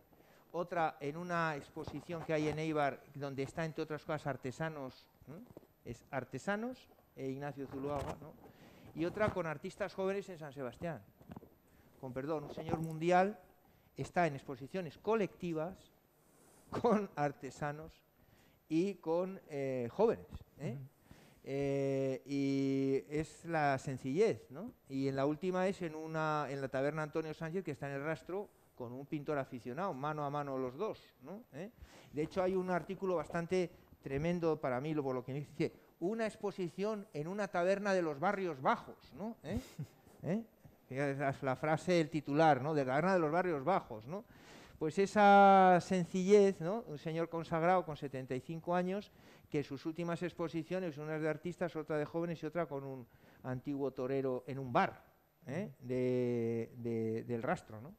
otra en una exposición que hay en Eibar, donde está, entre otras cosas, artesanos, ¿no? Es artesanos e Ignacio Zuloaga, ¿no? Y otra con artistas jóvenes en San Sebastián. Con perdón, un señor mundial está en exposiciones colectivas con artesanos y con jóvenes, ¿eh? Y es la sencillez, ¿no? Y en la última es en la taberna Antonio Sánchez, que está en el Rastro, con un pintor aficionado, mano a mano los dos, ¿no? De hecho, hay un artículo bastante tremendo para mí, por lo que dice, una exposición en una taberna de los barrios bajos, ¿no? Es la frase, el titular, ¿no? De la taberna de los barrios bajos, ¿no? Pues esa sencillez, ¿no? Un señor consagrado con 75 años, que sus últimas exposiciones, una es de artistas, otra de jóvenes y otra con un antiguo torero en un bar, del Rastro, ¿no?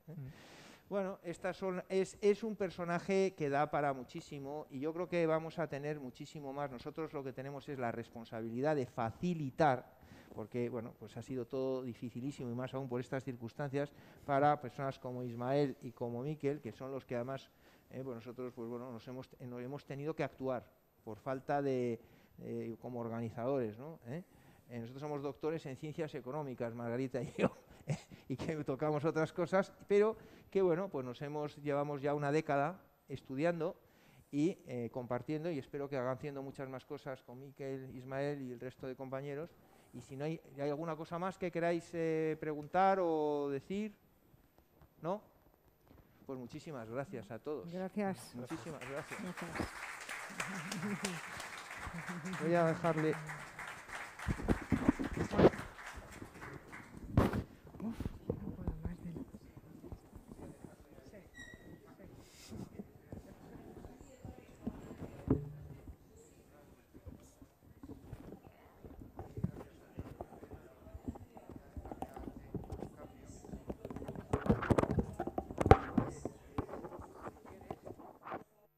Bueno, es un personaje que da para muchísimo y yo creo que vamos a tener muchísimo más. Nosotros lo que tenemos es la responsabilidad de facilitar, porque bueno, pues ha sido todo dificilísimo y más aún por estas circunstancias para personas como Ismael y como Miquel, que son los que además pues nosotros pues bueno, nos hemos tenido que actuar por falta de como organizadores, ¿no? Nosotros somos doctores en ciencias económicas, Margarita y yo, y que tocamos otras cosas, pero que bueno, pues llevamos ya una década estudiando y compartiendo, y espero que hagan haciendo muchas más cosas con Miquel, Ismael y el resto de compañeros. Y si no hay alguna cosa más que queráis preguntar o decir, ¿no? Pues muchísimas gracias a todos. Gracias. Muchísimas gracias. Gracias. Voy a dejarle...